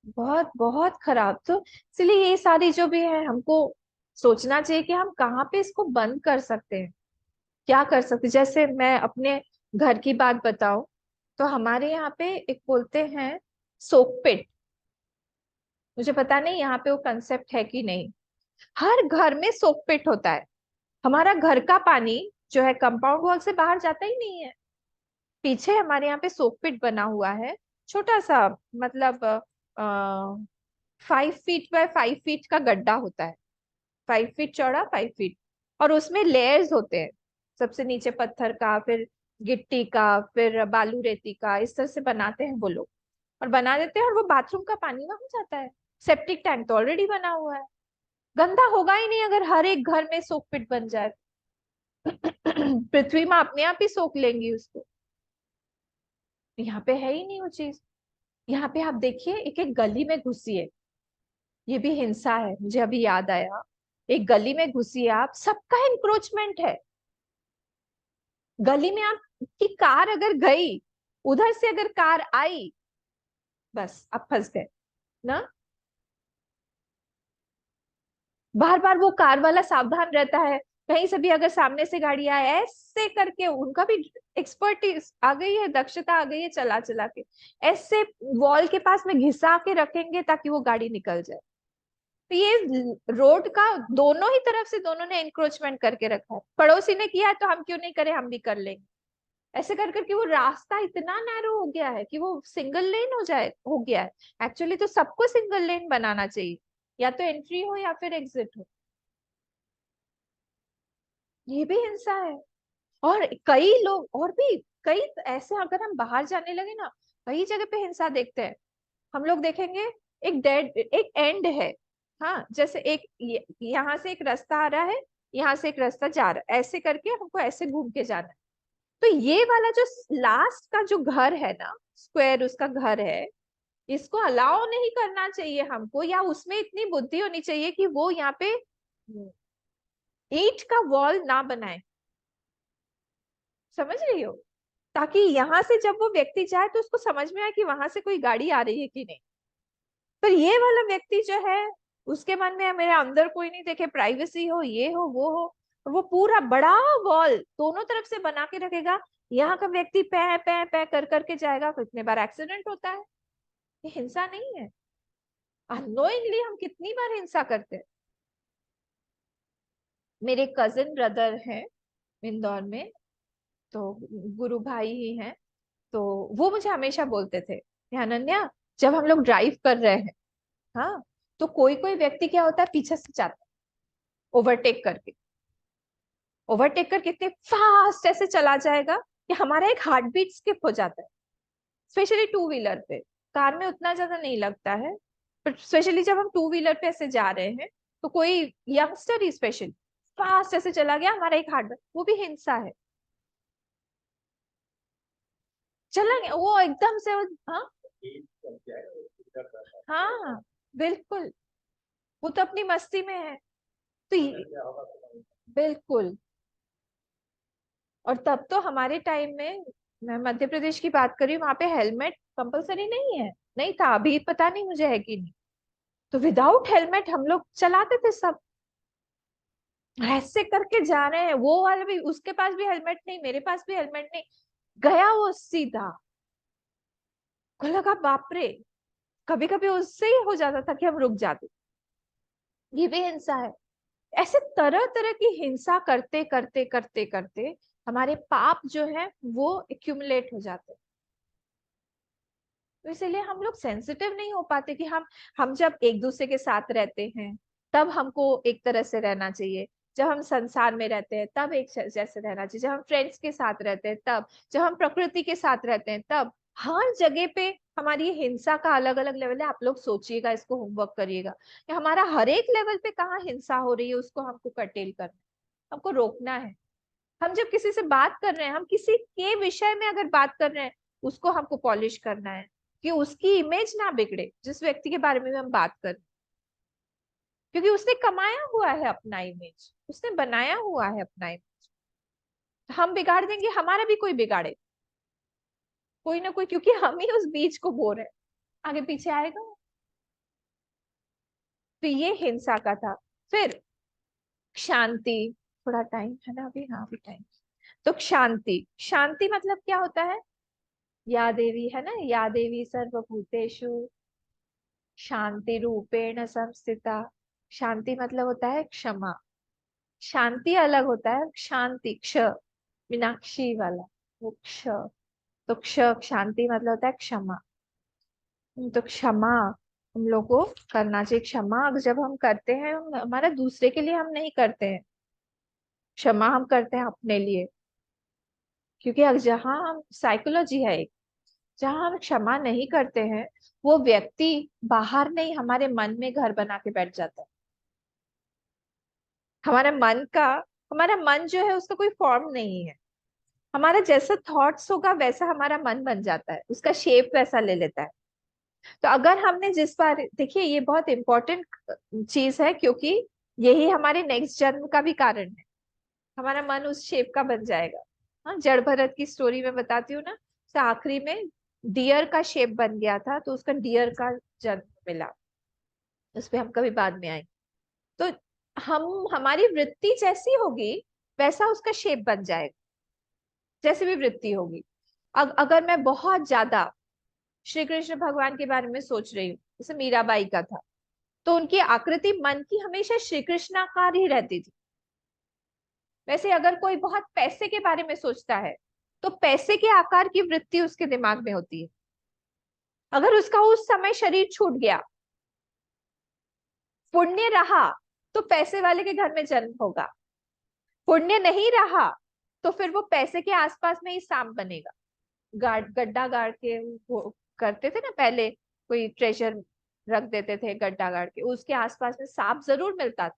बहुत बहुत खराब। तो इसलिए ये सारी जो भी है, हमको सोचना चाहिए कि हम कहाँ पे इसको बंद कर सकते हैं, क्या कर सकते हैं। जैसे मैं अपने घर की बात बताऊं, तो हमारे यहाँ पे एक बोलते हैं सोकपिट। मुझे पता नहीं यहाँ पे वो कंसेप्ट है कि नहीं। हर घर में सोकपिट होता है। हमारा घर का पानी जो है कंपाउंड वॉल से बाहर जाता ही नहीं है। पीछे हमारे यहाँ पे सोकपिट बना हुआ है, छोटा सा, मतलब 5 फीट बाय 5 फीट का गड्ढा होता है, 5 फीट चौड़ा, 5 फीट। और उसमें लेयर्स होते हैं, सबसे नीचे पत्थर का, फिर गिट्टी का, फिर बालू रेती का, इस तरह से बनाते हैं वो लोग। और बना देते हैं, और वो बाथरूम का पानी वहां जाता है। सेप्टिक टैंक तो ऑलरेडी बना हुआ है, गंदा होगा ही नहीं अगर हर एक घर में सोक पिट बन जाए। पृथ्वी में अपने आप ही सोख लेंगी उसको। यहाँ पे है ही नहीं वो चीज। यहाँ पे आप देखिए, एक एक गली में घुसिए, ये भी हिंसा है, मुझे अभी याद आया। एक गली में घुसिए आप, सबका इंक्रोचमेंट है। गली में आप की कार अगर गई, उधर से अगर कार आई, बस आप फंस गए ना। बार बार वो कार वाला सावधान रहता है, कहीं से भी अगर सामने से गाड़ी आए, ऐसे करके उनका भी एक्सपर्टीज आ गई है, दक्षता आ गई है, चला चला के ऐसे वॉल के पास में घिसा के रखेंगे ताकि वो गाड़ी निकल जाए। तो ये रोड का दोनों ही तरफ से दोनों ने इंक्रोचमेंट करके रखा है। पड़ोसी ने किया है तो हम क्यों नहीं करें, हम भी कर लेंगे। ऐसे कर करके वो रास्ता इतना नैरो हो गया है कि वो सिंगल लेन हो गया है। एक्चुअली तो सबको सिंगल लेन बनाना चाहिए, या तो एंट्री हो या फिर एग्जिट हो। ये भी हिंसा है। और कई लोग और भी, कई ऐसे, अगर हम बाहर जाने लगे ना, कई जगह पे हिंसा देखते हैं। हम लोग देखेंगे, एक डेड, एक एंड है, हाँ, जैसे एक यहाँ से एक रास्ता आ रहा है, यहाँ से एक रास्ता जा रहा है, ऐसे करके हमको ऐसे घूम के जाना है। तो ये वाला जो लास्ट का जो घर है ना, स्क्वायर उसका घर है, इसको अलाउ नहीं करना चाहिए हमको, या उसमें इतनी बुद्धि होनी चाहिए कि वो यहाँ पे ईंट का वॉल ना बनाए। समझ रही हो? ताकि यहाँ से जब वो व्यक्ति जाए तो उसको समझ में आए कि वहां से कोई गाड़ी आ रही है कि नहीं। पर ये वाला व्यक्ति जो है, उसके मन में है मेरे अंदर कोई नहीं देखे, प्राइवेसी हो, ये हो, वो हो, और वो पूरा बड़ा वॉल दोनों तरफ से बना के रखेगा। यहाँ का व्यक्ति पै पै पै कर करके जाएगा, कितने बार एक्सीडेंट होता है। ये हिंसा नहीं है? अनोइंगली हम कितनी बार हिंसा करते हैं। मेरे कजिन ब्रदर हैं इंदौर में, तो गुरु भाई ही हैं। तो वो मुझे हमेशा बोलते थे कि अनन्या, जब हम लोग ड्राइव कर रहे हैं, हाँ, तो कोई कोई व्यक्ति क्या होता है, पीछे से जाता है, ओवरटेक करके, ओवरटेक करके इतने फास्ट ऐसे चला जाएगा कि हमारा एक हार्ट बीट स्किप हो जाता है। स्पेशली टू व्हीलर पे, कार में उतना ज्यादा नहीं लगता है, बट स्पेशली जब हम टू व्हीलर पे ऐसे जा रहे हैं, तो कोई यंगस्टर ही स्पेशली फास्ट ऐसे चला गया, हमारा एक हार्ट, वो भी हिंसा है। चला गया वो एकदम से हाँ, हाँ, बिल्कुल, वो तो अपनी मस्ती में है। तो बिल्कुल। और तब तो हमारे टाइम में, मैं मध्य प्रदेश की बात करी, वहां पे हेलमेट कंपलसरी नहीं है, नहीं था, अभी पता नहीं मुझे है कि नहीं। तो विदाउट हेलमेट हम लोग चलाते थे सब, ऐसे करके जा रहे हैं, वो वाला भी, उसके पास भी हेलमेट नहीं, मेरे पास भी हेलमेट नहीं, गया वो सीधा। को लगा बाप रे, कभी कभी उससे ही हो जाता था कि हम रुक जाते। ये भी हिंसा है। ऐसे तरह तरह की हिंसा करते करते करते करते हमारे पाप जो है वो एक्यूमुलेट हो जाते हैं। तो इसीलिए हम लोग सेंसिटिव नहीं हो पाते कि हम जब एक दूसरे के साथ रहते हैं, तब हमको एक तरह से रहना चाहिए। जब हम संसार में रहते हैं तब एक जैसे रहना चाहिए। जब हम फ्रेंड्स के साथ रहते हैं तब, जब हम प्रकृति के साथ रहते हैं तब, हर जगह पे हमारी हिंसा का अलग अलग लेवल है। आप लोग सोचिएगा, इसको होमवर्क करिएगा कि हमारा हर एक लेवल पे कहाँ हिंसा हो रही है, उसको हमको कर्टेल करना है, हमको रोकना है। हम जब किसी से बात कर रहे हैं, हम किसी के विषय में अगर बात कर रहे हैं, उसको हमको पॉलिश करना है कि उसकी इमेज ना बिगड़े, जिस व्यक्ति के बारे में हम बात कर रहे हैं, क्योंकि उसने कमाया हुआ है अपना इमेज, उसने बनाया हुआ है अपना इमेज। हम बिगाड़ देंगे, हमारा भी कोई बिगाड़े, कोई ना कोई, क्योंकि हम ही उस बीज को बो रहे हैं, आगे पीछे आएगा। तो ये हिंसा का था। फिर शांति, थोड़ा टाइम है ना अभी? हाँ अभी टाइम। तो शांति, शांति मतलब क्या होता है? या देवी है ना, या देवी सर्वभूतेषु शांति रूपेण संस्थिता। शांति मतलब होता है क्षमा। शांति अलग होता है, शांति क्ष, मीनाक्षी वाला, वो क्ष। तो क्ष, शांति मतलब होता है क्षमा। तो क्षमा हम लोग को करना चाहिए। क्षमा अगर जब हम करते हैं, हमारा दूसरे के लिए हम नहीं करते हैं, क्षमा हम करते हैं अपने लिए। क्योंकि अगर जहाँ हम, साइकोलॉजी है एक, जहाँ हम क्षमा नहीं करते हैं, वो व्यक्ति बाहर नहीं, हमारे मन में घर बना के बैठ जाता है। हमारा मन का, हमारा मन जो है उसका कोई फॉर्म नहीं है। हमारा जैसा थॉट्स होगा वैसा हमारा मन बन जाता है, उसका शेप वैसा ले लेता है। तो अगर हमने जिस बार, देखिए ये बहुत इंपॉर्टेंट चीज है, क्योंकि यही हमारे नेक्स्ट जन्म का भी कारण है। हमारा मन उस शेप का बन जाएगा। हाँ, जड़ भरत की स्टोरी में बताती हूँ ना, तो आखिरी में डियर का शेप बन गया था, तो उसका डियर का जन्म मिला। उस पे हम कभी बाद में आएंगे। तो हम, हमारी वृत्ति जैसी होगी वैसा उसका शेप बन जाएगा, जैसे भी वृत्ति होगी। अगर मैं बहुत ज्यादा श्री कृष्ण भगवान के बारे में सोच रही हूँ, जैसे मीराबाई का था, तो उनकी आकृति मन की हमेशा श्री कृष्णाकार ही रहती थी। वैसे अगर कोई बहुत पैसे के बारे में सोचता है, तो पैसे के आकार की वृत्ति उसके दिमाग में होती है। अगर उसका उस समय शरीर छूट गया, पुण्य रहा, तो पैसे वाले के घर में जन्म होगा। पुण्य नहीं रहा, तो फिर वो पैसे के आसपास में ही सांप बनेगा। गड्ढा गाड़ के वो करते थे ना पहले, कोई ट्रेजर रख देते थे गड्ढा गाड़ के, उसके आसपास में सांप जरूर मिलता था।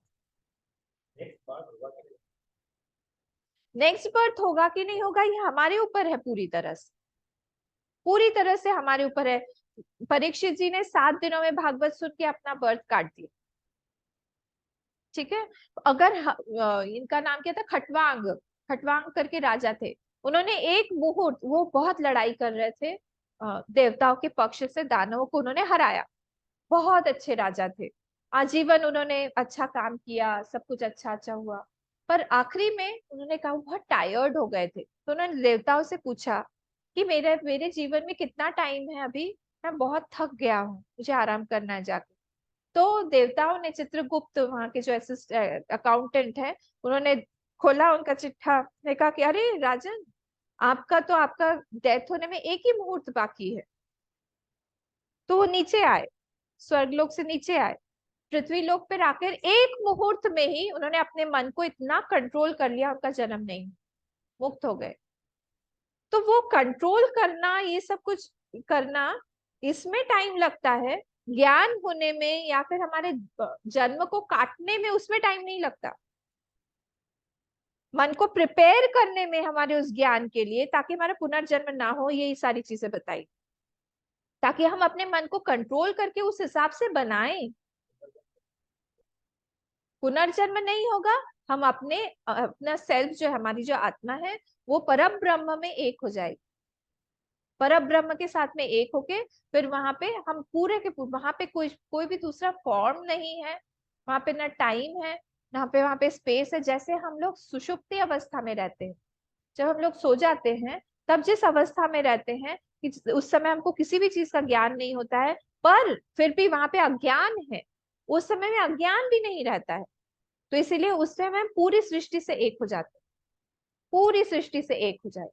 नेक्स्ट बर्थ होगा कि नहीं होगा, ये हमारे ऊपर है, पूरी तरह से, पूरी तरह से हमारे ऊपर है। परीक्षित जी ने 7 दिनों में भागवत सुन के अपना बर्थ काट दिया। ठीक है। अगर इनका नाम क्या था, खटवांग, खटवांग करके राजा थे। उन्होंने एक मुहूर्त, वो बहुत लड़ाई कर रहे थे देवताओं के पक्ष से, दानवों को उन्होंने हराया। बहुत अच्छे राजा थे, आजीवन उन्होंने अच्छा काम किया, सब कुछ अच्छा अच्छा हुआ। पर आखिरी में उन्होंने कहा, वो बहुत टायर्ड हो गए थे, तो उन्होंने देवताओं से पूछा कि मेरे मेरे जीवन में कितना टाइम है अभी, मैं बहुत थक गया हूँ, मुझे आराम करना है जाके। तो देवताओं ने, चित्रगुप्त वहां के जो अकाउंटेंट है, उन्होंने खोला उनका चिट्ठा, ने कहा कि अरे राजन, आपका तो, आपका डेथ होने में एक ही मुहूर्त बाकी है। तो वो नीचे आए, स्वर्गलोक से नीचे आए, पृथ्वी लोक पे आकर एक मुहूर्त में ही उन्होंने अपने मन को इतना कंट्रोल कर लिया, उनका जन्म नहीं, मुक्त हो गए। तो वो कंट्रोल करना, ये सब कुछ करना, इसमें टाइम लगता है। ज्ञान होने में या फिर हमारे जन्म को काटने में, उसमें टाइम नहीं लगता। मन को प्रिपेयर करने में, हमारे उस ज्ञान के लिए, ताकि हमारा पुनर्जन्म ना हो, यही सारी चीजें बताई, ताकि हम अपने मन को कंट्रोल करके उस हिसाब से बनाएं। पुनर्जन्म नहीं होगा, हम अपने, अपना सेल्फ जो है, हमारी जो आत्मा है, वो परम ब्रह्म में एक हो जाएगी। परम ब्रह्म के साथ में एक होके, फिर वहां पे हम पूरे के पूरे, वहां पे कोई कोई भी दूसरा फॉर्म नहीं है। वहां पे ना टाइम है, ना पे वहां पे स्पेस है। जैसे हम लोग सुषुप्ति अवस्था में रहते हैं, जब हम लोग सो जाते हैं, तब जिस अवस्था में रहते हैं कि उस समय हमको किसी भी चीज का ज्ञान नहीं होता है, पर फिर भी वहां पे अज्ञान है, उस समय में अज्ञान भी नहीं रहता है। तो इसीलिए उस समय हम पूरी सृष्टि से एक हो जाते हैं, पूरी सृष्टि से एक हो जाए।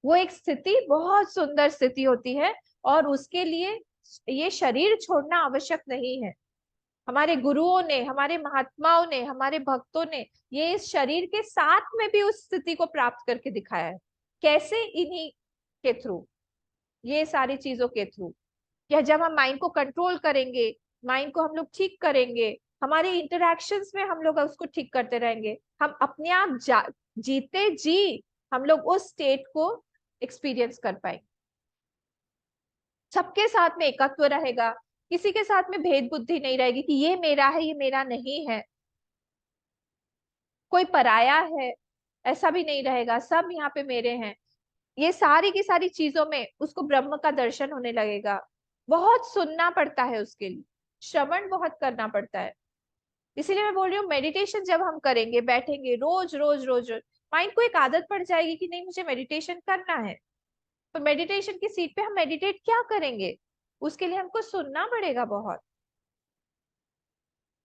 वो एक स्थिति बहुत सुंदर स्थिति होती है, और उसके लिए ये शरीर छोड़ना आवश्यक नहीं है। हमारे गुरुओं ने, हमारे महात्माओं ने, हमारे भक्तों ने ये इस शरीर के साथ में भी उस स्थिति को प्राप्त करके दिखाया है। कैसे? इन्हीं के थ्रू, ये सारी चीजों के थ्रू, या जब हम माइंड को कंट्रोल करेंगे, माइंड को हम लोग ठीक करेंगे, हमारे इंटरेक्शंस में हम लोग उसको ठीक करते रहेंगे, हम अपने आप जीते जी हम लोग उस स्टेट को एक्सपीरियंस कर पाएंगे। सबके साथ में एकत्व रहेगा, किसी के साथ में भेद बुद्धि नहीं रहेगी कि ये मेरा है ये मेरा नहीं है, कोई पराया है, ऐसा भी नहीं रहेगा, सब यहाँ पे मेरे हैं। ये सारी की सारी चीजों में उसको ब्रह्म का दर्शन होने लगेगा। बहुत सुनना पड़ता है उसके लिए, श्रवण बहुत करना पड़ता है। इसीलिए मैं बोल रही हूँ, मेडिटेशन जब हम करेंगे, बैठेंगे रोज रोज रोज रोज, माइंड को एक आदत पड़ जाएगी कि नहीं मुझे मेडिटेशन करना है। तो मेडिटेशन की सीट पे हम मेडिटेट क्या करेंगे, उसके लिए हमको सुनना पड़ेगा बहुत।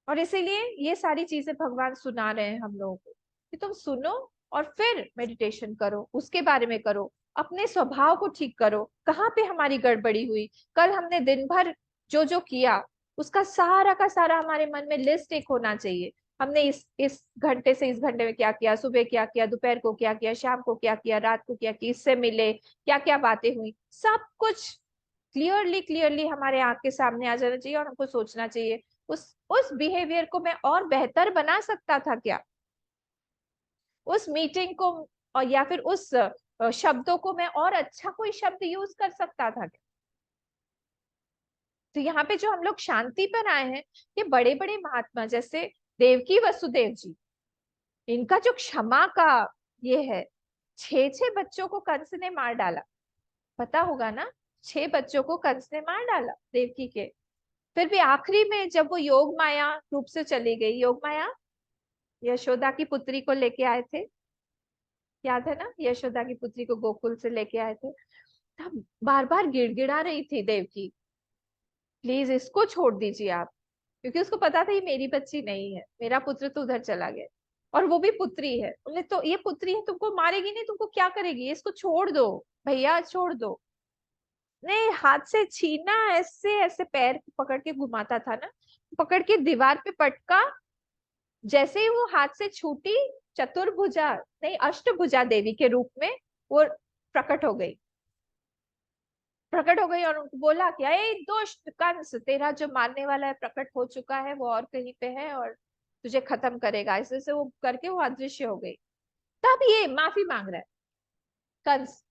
और इसीलिए ये सारी चीजें भगवान सुना रहे हैं हम लोगों को कि तुम सुनो और फिर मेडिटेशन करो, उसके बारे में करो, अपने स्वभाव को ठीक करो, कहाँ पे हमारी गड़बड़ी हुई, कल हमने दिन भर जो जो किया उसका सारा का सारा हमारे मन में लिस्ट एक होना चाहिए। हमने इस घंटे से इस घंटे में क्या किया, सुबह क्या किया, दोपहर को क्या किया, शाम को क्या किया, रात को क्या किया, इससे मिले क्या क्या बातें हुई, सब कुछ क्लियरली क्लियरली हमारे आंख के सामने आ जाना चाहिए। और हमको सोचना चाहिए उस बिहेवियर को मैं और बेहतर बना सकता था क्या, उस मीटिंग को, और या फिर उस शब्दों को मैं और अच्छा कोई शब्द यूज कर सकता था क्या। तो यहाँ पे जो हम लोग शांति पर आए हैं, ये बड़े बड़े महात्मा जैसे देवकी वसुदेव जी, इनका जो क्षमा का ये है, 6 6 बच्चों को कंस ने मार डाला, पता होगा ना, 6 बच्चों को कंस ने मार डाला देवकी के। फिर भी आखिरी में जब वो योग माया रूप से चली गई, योग माया यशोदा की पुत्री को लेके आए थे, याद है ना, यशोदा की पुत्री को गोकुल से लेके आए थे, तब बार बार गिड़गिड़ा रही थी देवकी, प्लीज इसको छोड़ दीजिए आप, क्योंकि उसको पता था ये मेरी बच्ची नहीं है, मेरा पुत्र तो उधर चला गया, और वो भी पुत्री है, बोले तो ये पुत्री है, तुमको मारेगी नहीं, तुमको क्या करेगी, इसको छोड़ दो, भैया छोड़ दो। नहीं, हाथ से छीना, ऐसे ऐसे पैर पकड़ के घुमाता था ना, पकड़ के दीवार पे पटका, जैसे ही वो हाथ से छूटी, चतुर्भुजा नहीं अष्टभुजा देवी के रूप में वो प्रकट हो गई, प्रकट हो गई और उनको बोला कि अरे दुष्ट कंस, तेरा जो मारने वाला है प्रकट हो चुका है, वो और कहीं पे है और तुझे खत्म करेगा, ऐसे से वो करके वो अदृश्य हो गई। तब ये माफी मांग रहा है कंस।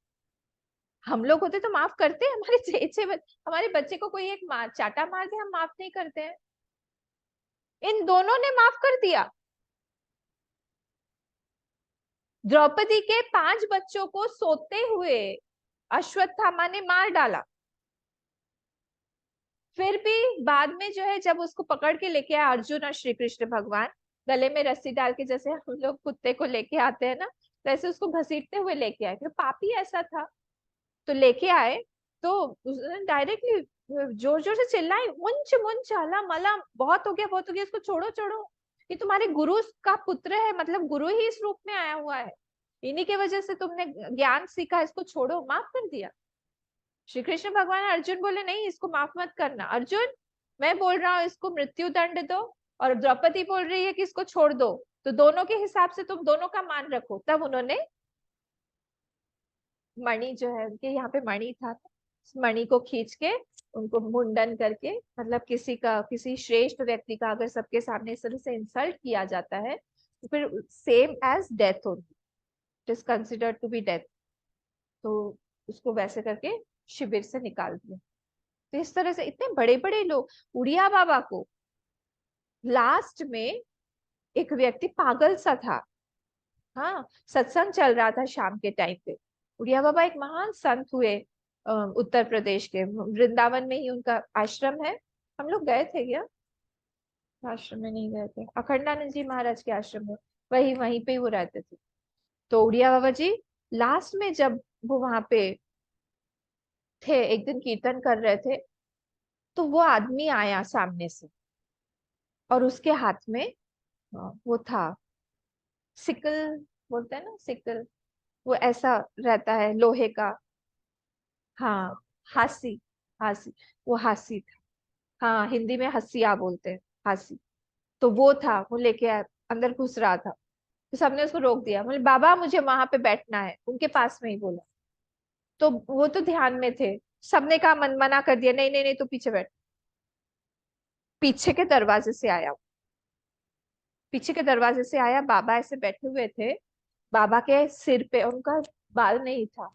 हम लोग होते तो माफ करते हैं, हमारे हमारे बच्चे को कोई एक चाटा मार दे, हम माफ नहीं करते हैं। इन दोनों ने माफ कर दिया। द्रौपदी के 5 बच्चों को सोते हुए अश्वत्थामा ने मार डाला। फिर भी बाद में जो है, जब उसको पकड़ के लेके आए अर्जुन और श्री कृष्ण भगवान, गले में रस्सी डाल के, जैसे हम लोग कुत्ते को लेके आते हैं ना, वैसे उसको घसीटते हुए लेके आए, क्योंकि पापी ऐसा था। तो लेके आए, तो उसने डायरेक्टली जोर जोर से चिल्लाई, मुंच मुंच अला मला, बहुत हो गया बहुत हो गया, इसको छोड़ो छोड़ो, ये तुम्हारे गुरु का पुत्र है, मतलब गुरु ही इस रूप में आया हुआ है, इन्हीं के वजह से तुमने ज्ञान सीखा, इसको छोड़ो, माफ कर दिया। श्री कृष्ण भगवान, अर्जुन बोले नहीं इसको माफ मत करना, अर्जुन मैं बोल रहा हूँ इसको मृत्यु दंड दो, और द्रौपदी बोल रही है कि इसको छोड़ दो, तो दोनों के हिसाब से तुम दोनों का मान रखो। तब उन्होंने मणि जो है, उनके यहाँ पे मणि था, उस मणि को खींच के उनको मुंडन करके, मतलब किसी का, किसी श्रेष्ठ व्यक्ति का अगर सबके सामने इस तरह से इंसल्ट किया जाता है, तो फिर सेम एज डेथ होती, it is considered to be death. तो उसको वैसे करके शिविर से निकाल दिया। तो इस तरह से इतने बड़े बड़े लोग, उड़िया बाबा को लास्ट में एक व्यक्ति पागल सा था, हाँ, सत्संग चल रहा था शाम के टाइम पे, उड़िया बाबा एक महान संत हुए, उत्तर प्रदेश के वृंदावन में ही उनका आश्रम है। हम लोग गए थे क्या, आश्रम में नहीं गए थे, अखंडानंद जी महाराज के आश्रम में, वही वहीं पे वो रहते थे। तो उड़िया बाबा जी लास्ट में जब वो वहां पे थे, एक दिन कीर्तन कर रहे थे, तो वो आदमी आया सामने से, और उसके हाथ में वो था सिकल, बोलते हैं ना सिकल, वो ऐसा रहता है लोहे का, हाँ, हासी, हासी, वो हासी था, हाँ हिंदी में हसिया बोलते हैं, हासी। तो वो था, वो लेके अंदर घुस रहा था, तो सबने उसको रोक दिया, बोले बाबा मुझे वहां पे बैठना है, उनके पास में ही बोला। तो वो तो ध्यान में थे, सबने कहा, मन मना कर दिया, नहीं नहीं नहीं, तू पीछे बैठ। पीछे के दरवाजे से आया, पीछे के दरवाजे से आया, बाबा ऐसे बैठे हुए थे, बाबा के सिर पे, उनका बाल नहीं था,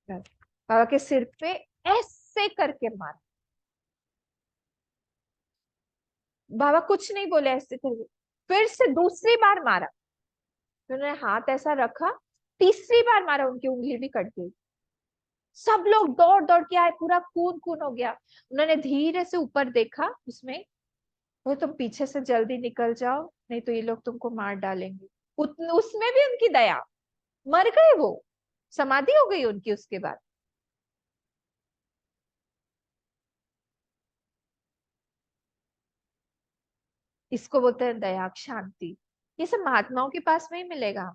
बाबा के सिर पे ऐसे करके मारा। बाबा कुछ नहीं बोले, ऐसे करके फिर से दूसरी बार मारा। फिर उन्होंने हाथ ऐसा रखा, तीसरी बार मारा, उनकी उंगली भी कट गई। सब लोग दौड़ दौड़ के आए, पूरा खून खून हो गया। उन्होंने धीरे से ऊपर देखा, उसमें वो, तुम पीछे से जल्दी निकल जाओ, नहीं तो ये लोग तुमको मार डालेंगे। उसमें भी उनकी दया, मर गए वो, समाधि हो गई उनकी उसके बाद। इसको बोलते हैं दया, शांति। ये सब महात्माओं के पास में ही मिलेगा,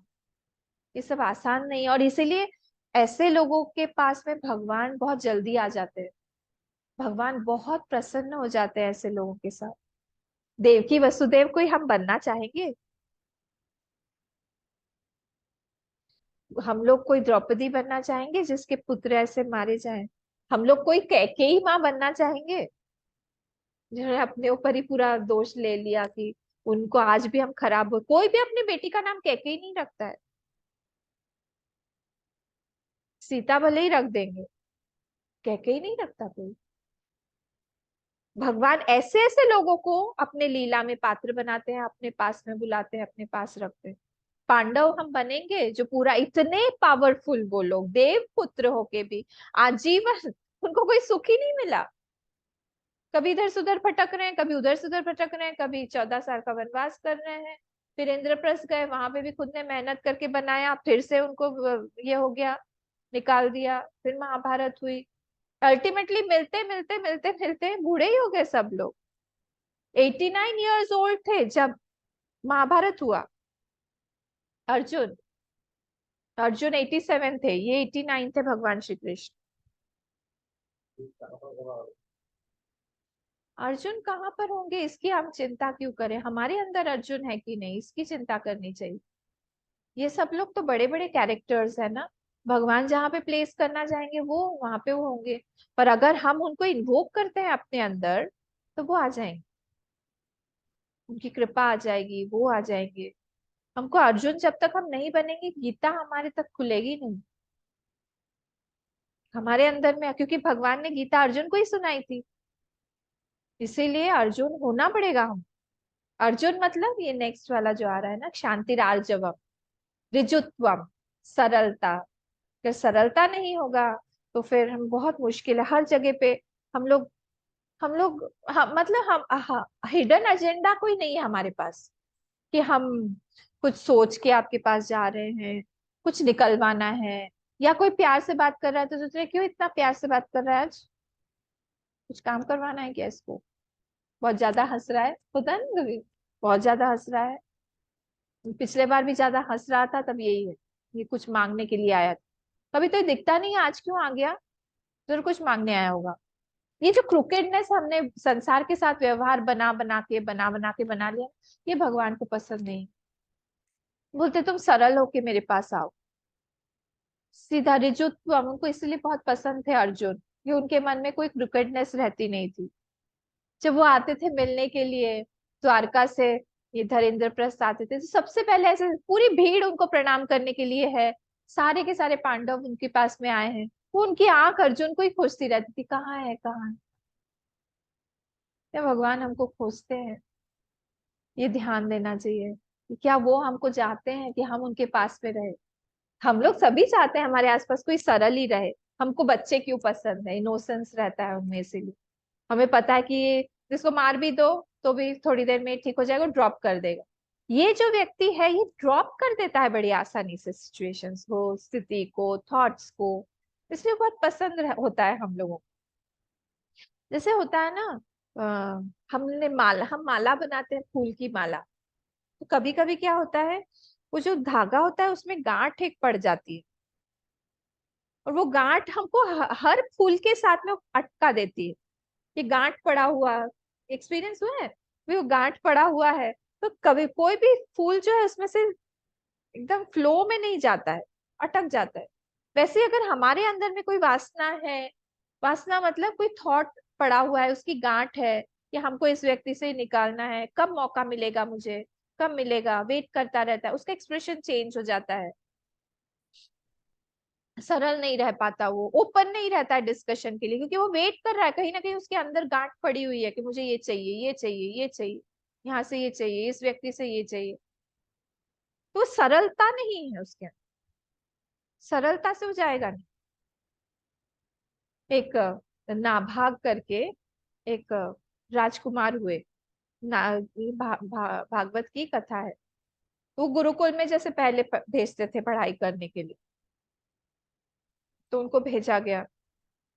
ये सब आसान नहीं है। और इसीलिए ऐसे लोगों के पास में भगवान बहुत जल्दी आ जाते हैं, भगवान बहुत प्रसन्न हो जाते हैं ऐसे लोगों के साथ। देवकी वसुदेव कोई हम बनना चाहेंगे? हम लोग कोई द्रौपदी बनना चाहेंगे जिसके पुत्र ऐसे मारे जाएं? हम लोग कोई कैकेयी माँ बनना चाहेंगे जिन्होंने अपने ऊपर ही पूरा दोष ले लिया कि उनको आज भी हम खराब हो? कोई भी अपनी बेटी का नाम कैकेयी नहीं रखता है, सीता भले ही रख देंगे, कैकेयी नहीं रखता कोई। भगवान ऐसे ऐसे लोगों को अपने लीला में पात्र बनाते हैं, अपने पास में बुलाते हैं, अपने पास रखते हैं। पांडव हम बनेंगे जो पूरा इतने पावरफुल, वो लोग देव पुत्र होके भी आजीवन उनको कोई सुख ही नहीं मिला। कभी इधर से उधर भटक रहे हैं, कभी उधर से उधर भटक रहे हैं, कभी 14 साल का वनवास कर रहे हैं। फिर इंद्रप्रस्थ गए, वहां पे भी खुद ने मेहनत करके बनाया, फिर से उनको ये हो गया, निकाल दिया। फिर महाभारत हुई, अल्टीमेटली मिलते मिलते मिलते मिलते बूढ़े ही हो गए सब लोग। 89 years ओल्ड थे जब महाभारत हुआ। अर्जुन, अर्जुन 87 थे, ये 89 थे भगवान श्री कृष्ण। अर्जुन कहाँ पर होंगे इसकी हम चिंता क्यों करें? हमारे अंदर अर्जुन है कि नहीं, इसकी चिंता करनी चाहिए। ये सब लोग तो बड़े बड़े कैरेक्टर्स है ना, भगवान जहाँ पे प्लेस करना चाहेंगे वो वहां पे वो होंगे। पर अगर हम उनको इन्वोक करते हैं अपने अंदर, तो वो आ जाएंगे, उनकी कृपा आ जाएगी, वो आ जाएंगे। हमको अर्जुन जब तक हम नहीं बनेंगे, गीता हमारे तक खुलेगी नहीं हमारे अंदर में, क्योंकि भगवान ने गीता अर्जुन को ही सुनाई थी। इसीलिए अर्जुन होना पड़ेगा हम। अर्जुन मतलब ये नेक्स्ट वाला जो आ रहा है ना, शांतिरार्जवम, ऋजुत्वम, सरलता। अगर सरलता नहीं होगा तो फिर हम बहुत मुश्किल है हर जगह पे। हम लोग मतलब हम हिडन एजेंडा कोई नहीं है हमारे पास कि हम कुछ सोच के आपके पास जा रहे हैं, कुछ निकलवाना है। या कोई प्यार से बात कर रहा है तो सोच रहे क्यों इतना प्यार से बात कर रहा है आज, कुछ काम करवाना है क्या इसको? बहुत ज्यादा हंस रहा है, होता है ना कभी, बहुत ज्यादा हंस रहा है। पिछले बार भी ज्यादा हंस रहा था, तब यही है, ये कुछ मांगने के लिए आया था। कभी तो ये दिखता नहीं है, आज क्यों आ गया? जरूर कुछ मांगने आया होगा। ये जो क्रुकेडनेस हमने संसार के साथ व्यवहार बना बना के बना लिया, ये भगवान को पसंद नहीं। बोलते तुम सरल होके मेरे पास आओ, सीधा रिजुत्व। उनको इसलिए बहुत पसंद थे अर्जुन, कि उनके मन में कोई क्रिकेटनेस रहती नहीं थी। जब वो आते थे मिलने के लिए द्वारका से, इधर इंद्रप्रस्थ आते थे, तो सबसे पहले ऐसे पूरी भीड़ उनको प्रणाम करने के लिए है, सारे के सारे पांडव उनके पास में आए हैं। वो उनकी आंख अर्जुन को ही खोजती रहती थी, कहाँ है कहाँ है। क्या भगवान हमको खोजते हैं? ये ध्यान देना चाहिए कि क्या वो हमको चाहते हैं कि हम उनके पास में रहे? हम लोग सभी चाहते हैं हमारे आसपास कोई सरल ही रहे। हमको बच्चे क्यों पसंद है? इनोसेंस रहता है उनमें, इसीलिए हमें पता है कि जिसको मार भी दो तो भी थोड़ी देर में ठीक हो जाएगा, ड्रॉप कर देगा। ये जो व्यक्ति है ये ड्रॉप कर देता है बड़ी आसानी से, सिचुएशंस को, स्थिति को, थॉट्स को। इसलिए बहुत पसंद होता है हम लोगों को। जैसे होता है ना, हम माला बनाते हैं, फूल की माला। तो कभी कभी क्या होता है, वो जो धागा होता है उसमें गांठ एक पड़ जाती है, और वो गांठ हमको हर फूल के साथ में अटका देती है। ये गांठ पड़ा हुआ, एक्सपीरियंस हुआ है? भी वो गांठ पड़ा हुआ है, तो कभी कोई भी फूल जो है उसमें से एकदम फ्लो में नहीं जाता है, अटक जाता है। वैसे ही अगर हमारे अंदर में कोई वासना है, वासना मतलब कोई थॉट पड़ा हुआ है, उसकी गांठ है कि हमको इस व्यक्ति से निकालना है, कब मौका मिलेगा मुझे, कब मिलेगा, वेट करता रहता है, उसका एक्सप्रेशन चेंज हो जाता है, सरल नहीं रह पाता, वो ओपन नहीं रहता है डिस्कशन के लिए, क्योंकि वो वेट कर रहा है, कहीं ना कहीं उसके अंदर गांठ पड़ी हुई है कि मुझे ये चाहिए, ये चाहिए, ये चाहिए, यहाँ से ये चाहिए, इस व्यक्ति से ये चाहिए। तो सरलता नहीं है उसके अंदर, सरलता से हो जाएगा नहीं। एक नाभाग करके एक राजकुमार हुए, भागवत की कथा है। वो गुरुकुल में जैसे पहले भेजते थे पढ़ाई करने के लिए, तो उनको भेजा गया।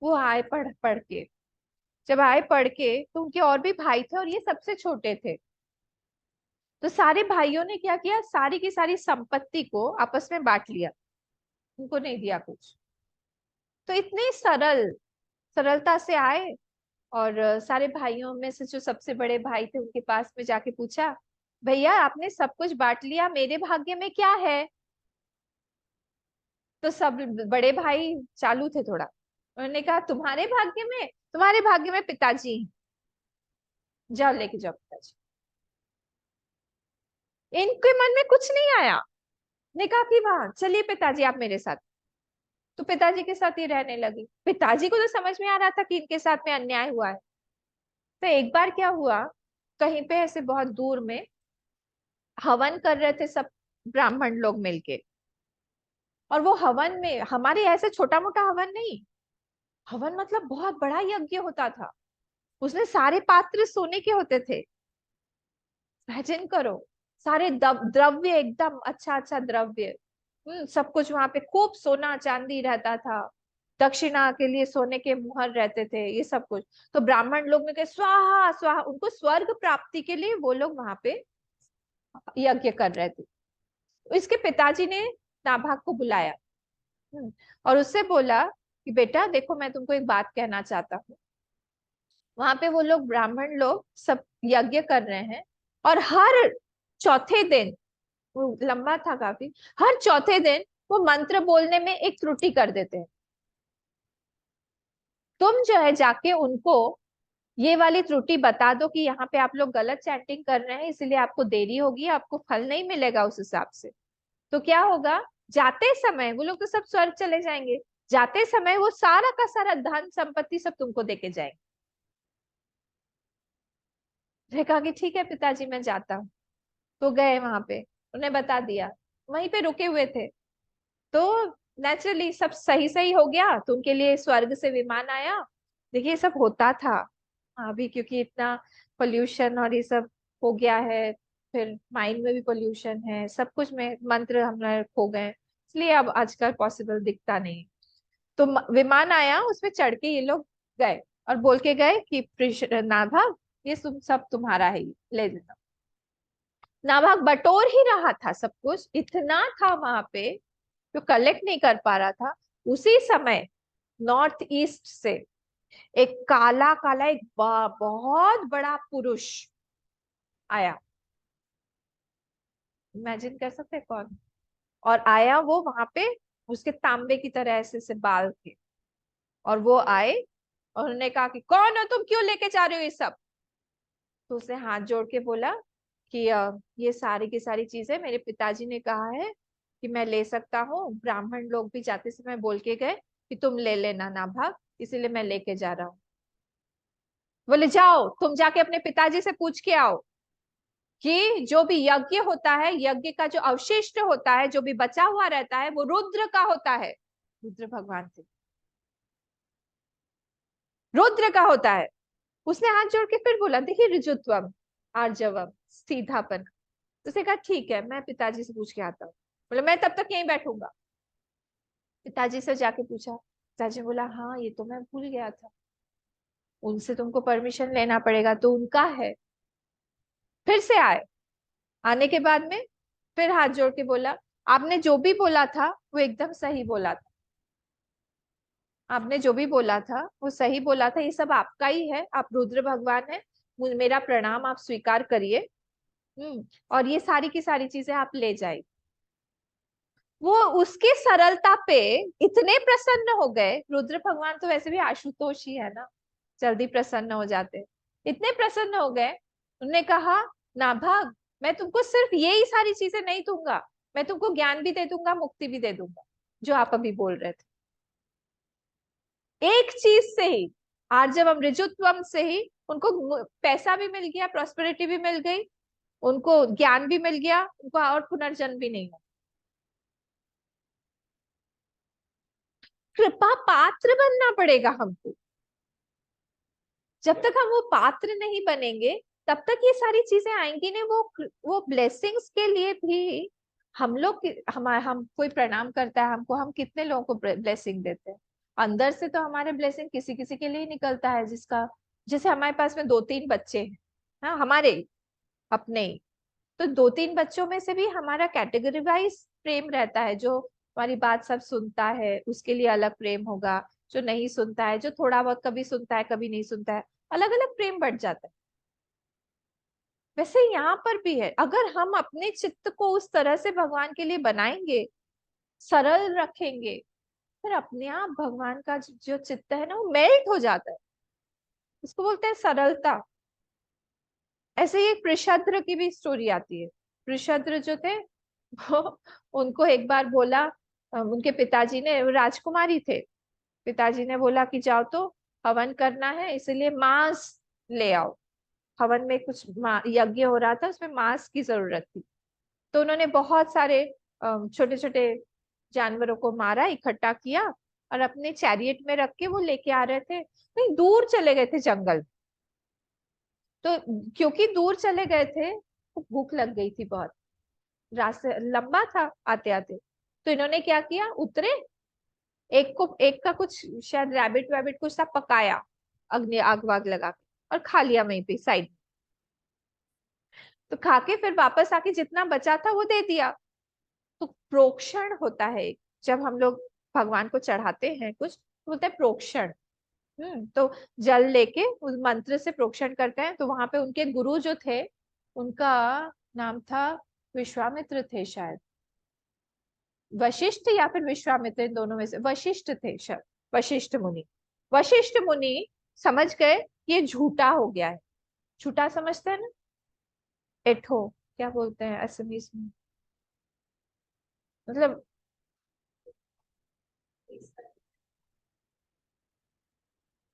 वो आए पढ़ पढ़ के, जब आए पढ़ के तो उनके और भी भाई थे और ये सबसे छोटे थे। तो सारे भाइयों ने क्या किया, सारी की सारी संपत्ति को आपस में बांट लिया, उनको नहीं दिया कुछ। तो इतने सरलता से आए, और सारे भाइयों में से जो सबसे बड़े भाई थे उनके पास में जाके पूछा, भैया आपने सब कुछ बांट लिया, मेरे भाग्य में क्या है? तो सब बड़े भाई चालू थे थोड़ा, उन्होंने कहा तुम्हारे भाग्य में पिताजी हैं, जाओ लेके जाओ पिताजी। इनके मन में कुछ नहीं आया, ने कहा कि वहां चलिए पिताजी आप मेरे साथ। तो पिताजी के साथ ही रहने लगी। पिताजी को तो समझ में आ रहा था कि इनके साथ में अन्याय हुआ है। तो एक बार क्या हुआ, कहीं पे ऐसे बहुत दूर में हवन कर रहे थे सब ब्राह्मण लोग मिलके। और वो हवन में, हमारे ऐसे छोटा मोटा हवन नहीं, हवन मतलब बहुत बड़ा यज्ञ होता था। उसमें सारे पात्र सोने के होते थे। इमेजिन करो, सारे द्रव्य एकदम अच्छा अच्छा द्रव्य, सब कुछ वहां पे खूब सोना चांदी रहता था। दक्षिणा के लिए सोने के मुहर रहते थे, ये सब कुछ। तो ब्राह्मण लोग ने कहा स्वाहा स्वाहा, उनको स्वर्ग प्राप्ति के लिए वो लोग वहां पे यज्ञ कर रहे थे। इसके पिताजी ने नाभाग को बुलाया, और उससे बोला कि बेटा देखो, मैं तुमको एक बात कहना चाहता हूँ। वहां पे वो लोग ब्राह्मण लोग सब यज्ञ कर रहे हैं, और हर चौथे दिन, वो लंबा था काफी, हर चौथे दिन वो मंत्र बोलने में एक त्रुटि कर देते हैं। तुम जो है जाके उनको ये वाली त्रुटि बता दो कि यहाँ पे आप लोग गलत चैंटिंग कर रहे हैं, इसलिए आपको देरी होगी, आपको फल नहीं मिलेगा उस हिसाब से। तो क्या होगा, जाते समय वो लोग तो सब स्वर्ग चले जाएंगे, जाते समय वो सारा का सारा धन संपत्ति सब तुमको देके जाएंगे। उसने कहा कि ठीक है पिताजी मैं जाता हूँ। तो गए वहां पे, उन्हें बता दिया, वहीं पे रुके हुए थे। तो नेचुरली सब सही सही हो गया, तो उनके लिए स्वर्ग से विमान आया। देखिए ये सब होता था अभी, क्योंकि इतना पोल्यूशन और ये सब हो गया है, फिर माइंड में भी पोल्यूशन है, सब कुछ में मंत्र हमारे खो गए, इसलिए अब आजकल पॉसिबल दिखता नहीं। तो विमान आया, उसमें चढ़ के ये लोग गए, और बोल के गए कि नाभा ये सब तुम्हारा है, ले लेना। नाभाग बटोर ही रहा था सब कुछ, इतना था वहां पे जो कलेक्ट नहीं कर पा रहा था। उसी समय नॉर्थ ईस्ट से एक काला काला एक बहुत बड़ा पुरुष आया। इमेजिन कर सकते हैं कौन? और आया वो वहां पे, उसके तांबे की तरह ऐसे से बाल थे। और वो आए, और उन्होंने कहा कि कौन हो तुम, क्यों लेके जा रहे हो ये सब? तो उसने हाथ जोड़ के बोला कि ये सारी की सारी चीजें मेरे पिताजी ने कहा है कि मैं ले सकता हूँ, ब्राह्मण लोग भी जाते समय बोल के गए कि तुम ले लेना ना भाग, इसीलिए मैं लेके जा रहा हूँ। बोले जाओ तुम जाके अपने पिताजी से पूछ के आओ कि जो भी यज्ञ होता है, यज्ञ का जो अवशिष्ट होता है, जो भी बचा हुआ रहता है, वो रुद्र का होता है, रुद्र भगवान से, रुद्र का होता है। उसने हाथ जोड़ के फिर बोला, देखिए ऋजुत्वम, आर्जवम, सीधापन। उसने कहा ठीक है, मैं पिताजी से पूछ के आता हूँ। बोला मैं तब तक यहीं बैठूंगा। पिताजी से जाके पूछा, पिताजी ने बोला हाँ ये तो मैं भूल गया था, उनसे तुमको परमिशन लेना पड़ेगा, तो उनका है। फिर से आए, आने के बाद में फिर हाथ जोड़ के बोला, आपने जो भी बोला था वो एकदम सही बोला था, आपने जो भी बोला था वो सही बोला था, ये सब आपका ही है, आप रुद्र भगवान है, मेरा प्रणाम आप स्वीकार करिए। और ये सारी की सारी चीजें आप ले जाइए। वो उसकी सरलता पे इतने प्रसन्न हो गए। रुद्र भगवान तो वैसे भी आशुतोष ही है ना, जल्दी प्रसन्न हो जाते। इतने प्रसन्न हो गए, उन्होंने कहा नाभाग, मैं तुमको सिर्फ यही सारी चीजें नहीं दूंगा, मैं तुमको ज्ञान भी दे दूंगा, मुक्ति भी दे दूंगा, जो आप अभी बोल रहे थे। एक चीज से ही, आर्जवम ऋजुत्वम से ही उनको पैसा भी मिल गया, प्रॉस्पेरिटी भी मिल गई, उनको ज्ञान भी मिल गया, उनको और पुनर्जन्म भी नहीं हुआ। कृपा पात्र बनना पड़ेगा हमको। जब तक हम वो पात्र नहीं बनेंगे तब तक ये सारी चीजें आएंगी नहीं। वो ब्लेसिंग्स के लिए भी हम लोग हम कोई प्रणाम करता है हमको, हम कितने लोगों को ब्लेसिंग देते हैं। अंदर से तो हमारे ब्लेसिंग किसी किसी के लिए ही निकलता है, जिसका, जैसे हमारे पास में 2-3 बच्चे हैं, हाँ हमारे ही, अपने ही। तो 2-3 बच्चों में से भी हमारा कैटेगरी वाइज प्रेम रहता है। जो हमारी बात सब सुनता है उसके लिए अलग प्रेम होगा, जो नहीं सुनता है, जो थोड़ा बहुत कभी सुनता है कभी नहीं सुनता है, अलग अलग प्रेम बढ़ जाता है। वैसे यहाँ पर भी है, अगर हम अपने चित्त को उस तरह से भगवान के लिए बनाएंगे, सरल रखेंगे, फिर अपने आप भगवान का जो चित्त है ना वो मेल्ट हो जाता है। इसको बोलते हैं सरलता। ऐसे ही एक पृषद्र की भी स्टोरी आती है। पृषद्र जो थे वो, उनको एक बार बोला, उनके पिताजी ने, वो राजकुमारी थे, पिताजी ने बोला कि जाओ तो हवन करना है, इसलिए मांस ले आओ। हवन में कुछ यज्ञ हो रहा था, उसमें मांस की जरूरत थी। तो उन्होंने बहुत सारे छोटे छोटे जानवरों को मारा, इकट्ठा किया, और अपने चैरियट में रख के वो लेके आ रहे थे। कहीं दूर चले गए थे जंगल। तो क्योंकि दूर चले गए थे तो भूख लग गई थी बहुत, रास्ते लंबा था आते आते। तो इन्होंने क्या किया, उतरे, एक का कुछ शायद रैबिट वैबिट कुछ सा पकाया, अग्नि आग वाग लगा के, और खा लिया वहीं पे साइड। तो खा के फिर वापस आके जितना बचा था वो दे दिया। तो प्रोक्षण होता है एक, जब हम लोग भगवान को चढ़ाते हैं कुछ तो बोलते हैं प्रोक्षण। तो जल लेके उस मंत्र से प्रोक्षण करते हैं। तो वहां पे उनके गुरु जो थे, उनका नाम था, विश्वामित्र थे शायद, वशिष्ठ या फिर विश्वामित्र, इन दोनों में से वशिष्ठ थे शायद, वशिष्ठ मुनि। वशिष्ठ मुनि समझ गए ये झूठा हो गया है। झूठा समझते हैं ना, एठो क्या बोलते हैं असमीज में, मतलब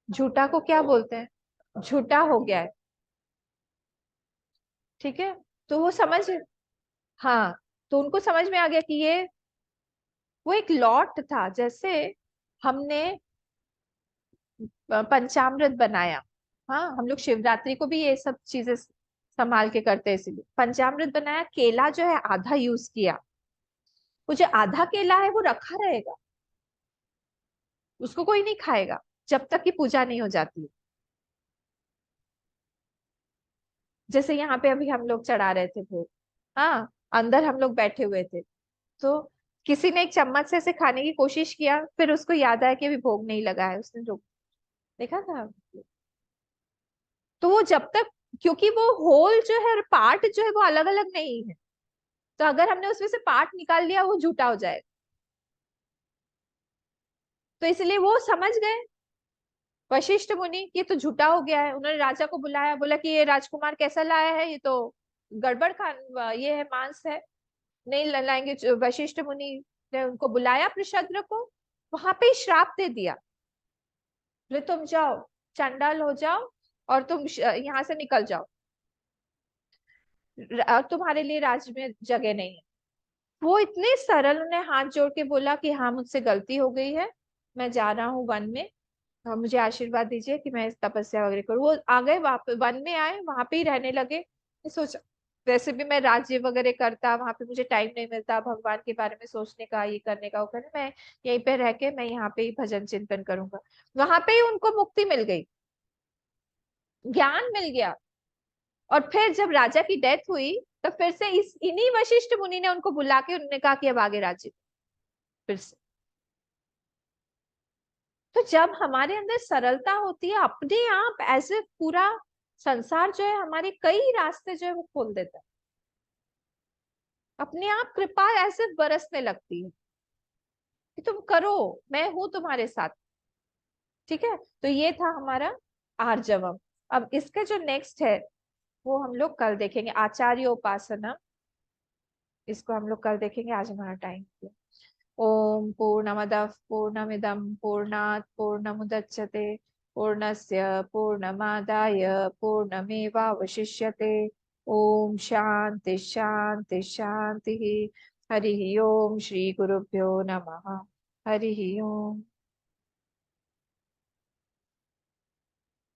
झूठा को क्या बोलते हैं, झूठा हो गया है। ठीक है, तो वो समझ, हाँ, तो उनको समझ में आ गया कि ये, वो एक लॉट था। जैसे हमने पंचामृत बनाया, हाँ हम लोग शिवरात्रि को भी ये सब चीजें संभाल के करते हैं, इसीलिए पंचामृत बनाया। केला जो है आधा यूज किया, वो जो आधा केला है वो रखा रहेगा, उसको कोई नहीं खाएगा जब तक कि पूजा नहीं हो जाती है। जैसे यहाँ पे अभी हम लोग चढ़ा रहे थे भोग, हाँ, अंदर हम लोग बैठे हुए थे, तो किसी ने एक चम्मच से ऐसे खाने की कोशिश किया, फिर उसको याद आया कि अभी भोग नहीं लगा है, उसने रोक, देखा था। तो वो जब तक, क्योंकि वो होल जो है और पार्ट जो है वो अलग अलग नहीं है, तो अगर हमने उसमें से पार्ट निकाल लिया वो झूठा हो जाएगा। तो इसलिए वो समझ गए वशिष्ठ मुनि कि ये तो झूठा हो गया है। उन्होंने राजा को बुलाया, बोला कि ये राजकुमार कैसा लाया है, ये तो गड़बड़ खान, ये है मांस है, नहीं लाएंगे। वशिष्ठ मुनि ने उनको बुलाया, पृषद्र को, वहां पे ही श्राप दे दिया, बोले तुम जाओ, चंडाल हो जाओ, और तुम यहाँ से निकल जाओ, तुम्हारे लिए राज्य में जगह नहीं है। वो इतने सरल, उन्हें हाथ जोड़ के बोला कि हाँ मुझसे गलती हो गई है, मैं जा रहा हूँ वन में, मुझे आशीर्वाद दीजिए कि मैं इस तपस्या वगैरह करूँ। वो आ गए, वापस वन में आए, वहां पे ही रहने लगे। मैं सोचा वैसे भी मैं राज्य वगैरह करता, वहां पे मुझे टाइम नहीं मिलता भगवान के बारे में सोचने का, ये करने का, वो करने, मैं यहीं पे रह के मैं यहाँ पे ही भजन चिंतन करूंगा। वहां पे ही उनको मुक्ति मिल गई, ज्ञान मिल गया। और फिर जब राजा की डेथ हुई, तो फिर से इस इन्हीं वशिष्ठ मुनि ने उनको बुला के उन्होंने कहा कि अब आगे राज्य फिर से। तो जब हमारे अंदर सरलता होती है, अपने आप ऐसे पूरा संसार जो है हमारे कई रास्ते जो है वो खोल देता है। अपने आप कृपा ऐसे बरसने लगती है कि तुम करो, मैं हूं तुम्हारे साथ। ठीक है, तो ये था हमारा आर्जवम। अब इसका जो नेक्स्ट है वो हम लोग कल देखेंगे, आचार्य उपासना। इसको हम लोग कल देखेंगे, आज हमारा टाइम। ओम पूर्णमदः पूर्णमिदं पूर्णात् पूर्णमुदच्यते पूर्णस्य पूर्णमादाय पूर्णमेवावशिष्यते। ओम शांति शांति शांति। हरि ओम, श्री गुरुभ्यो नमः। हरि ओम।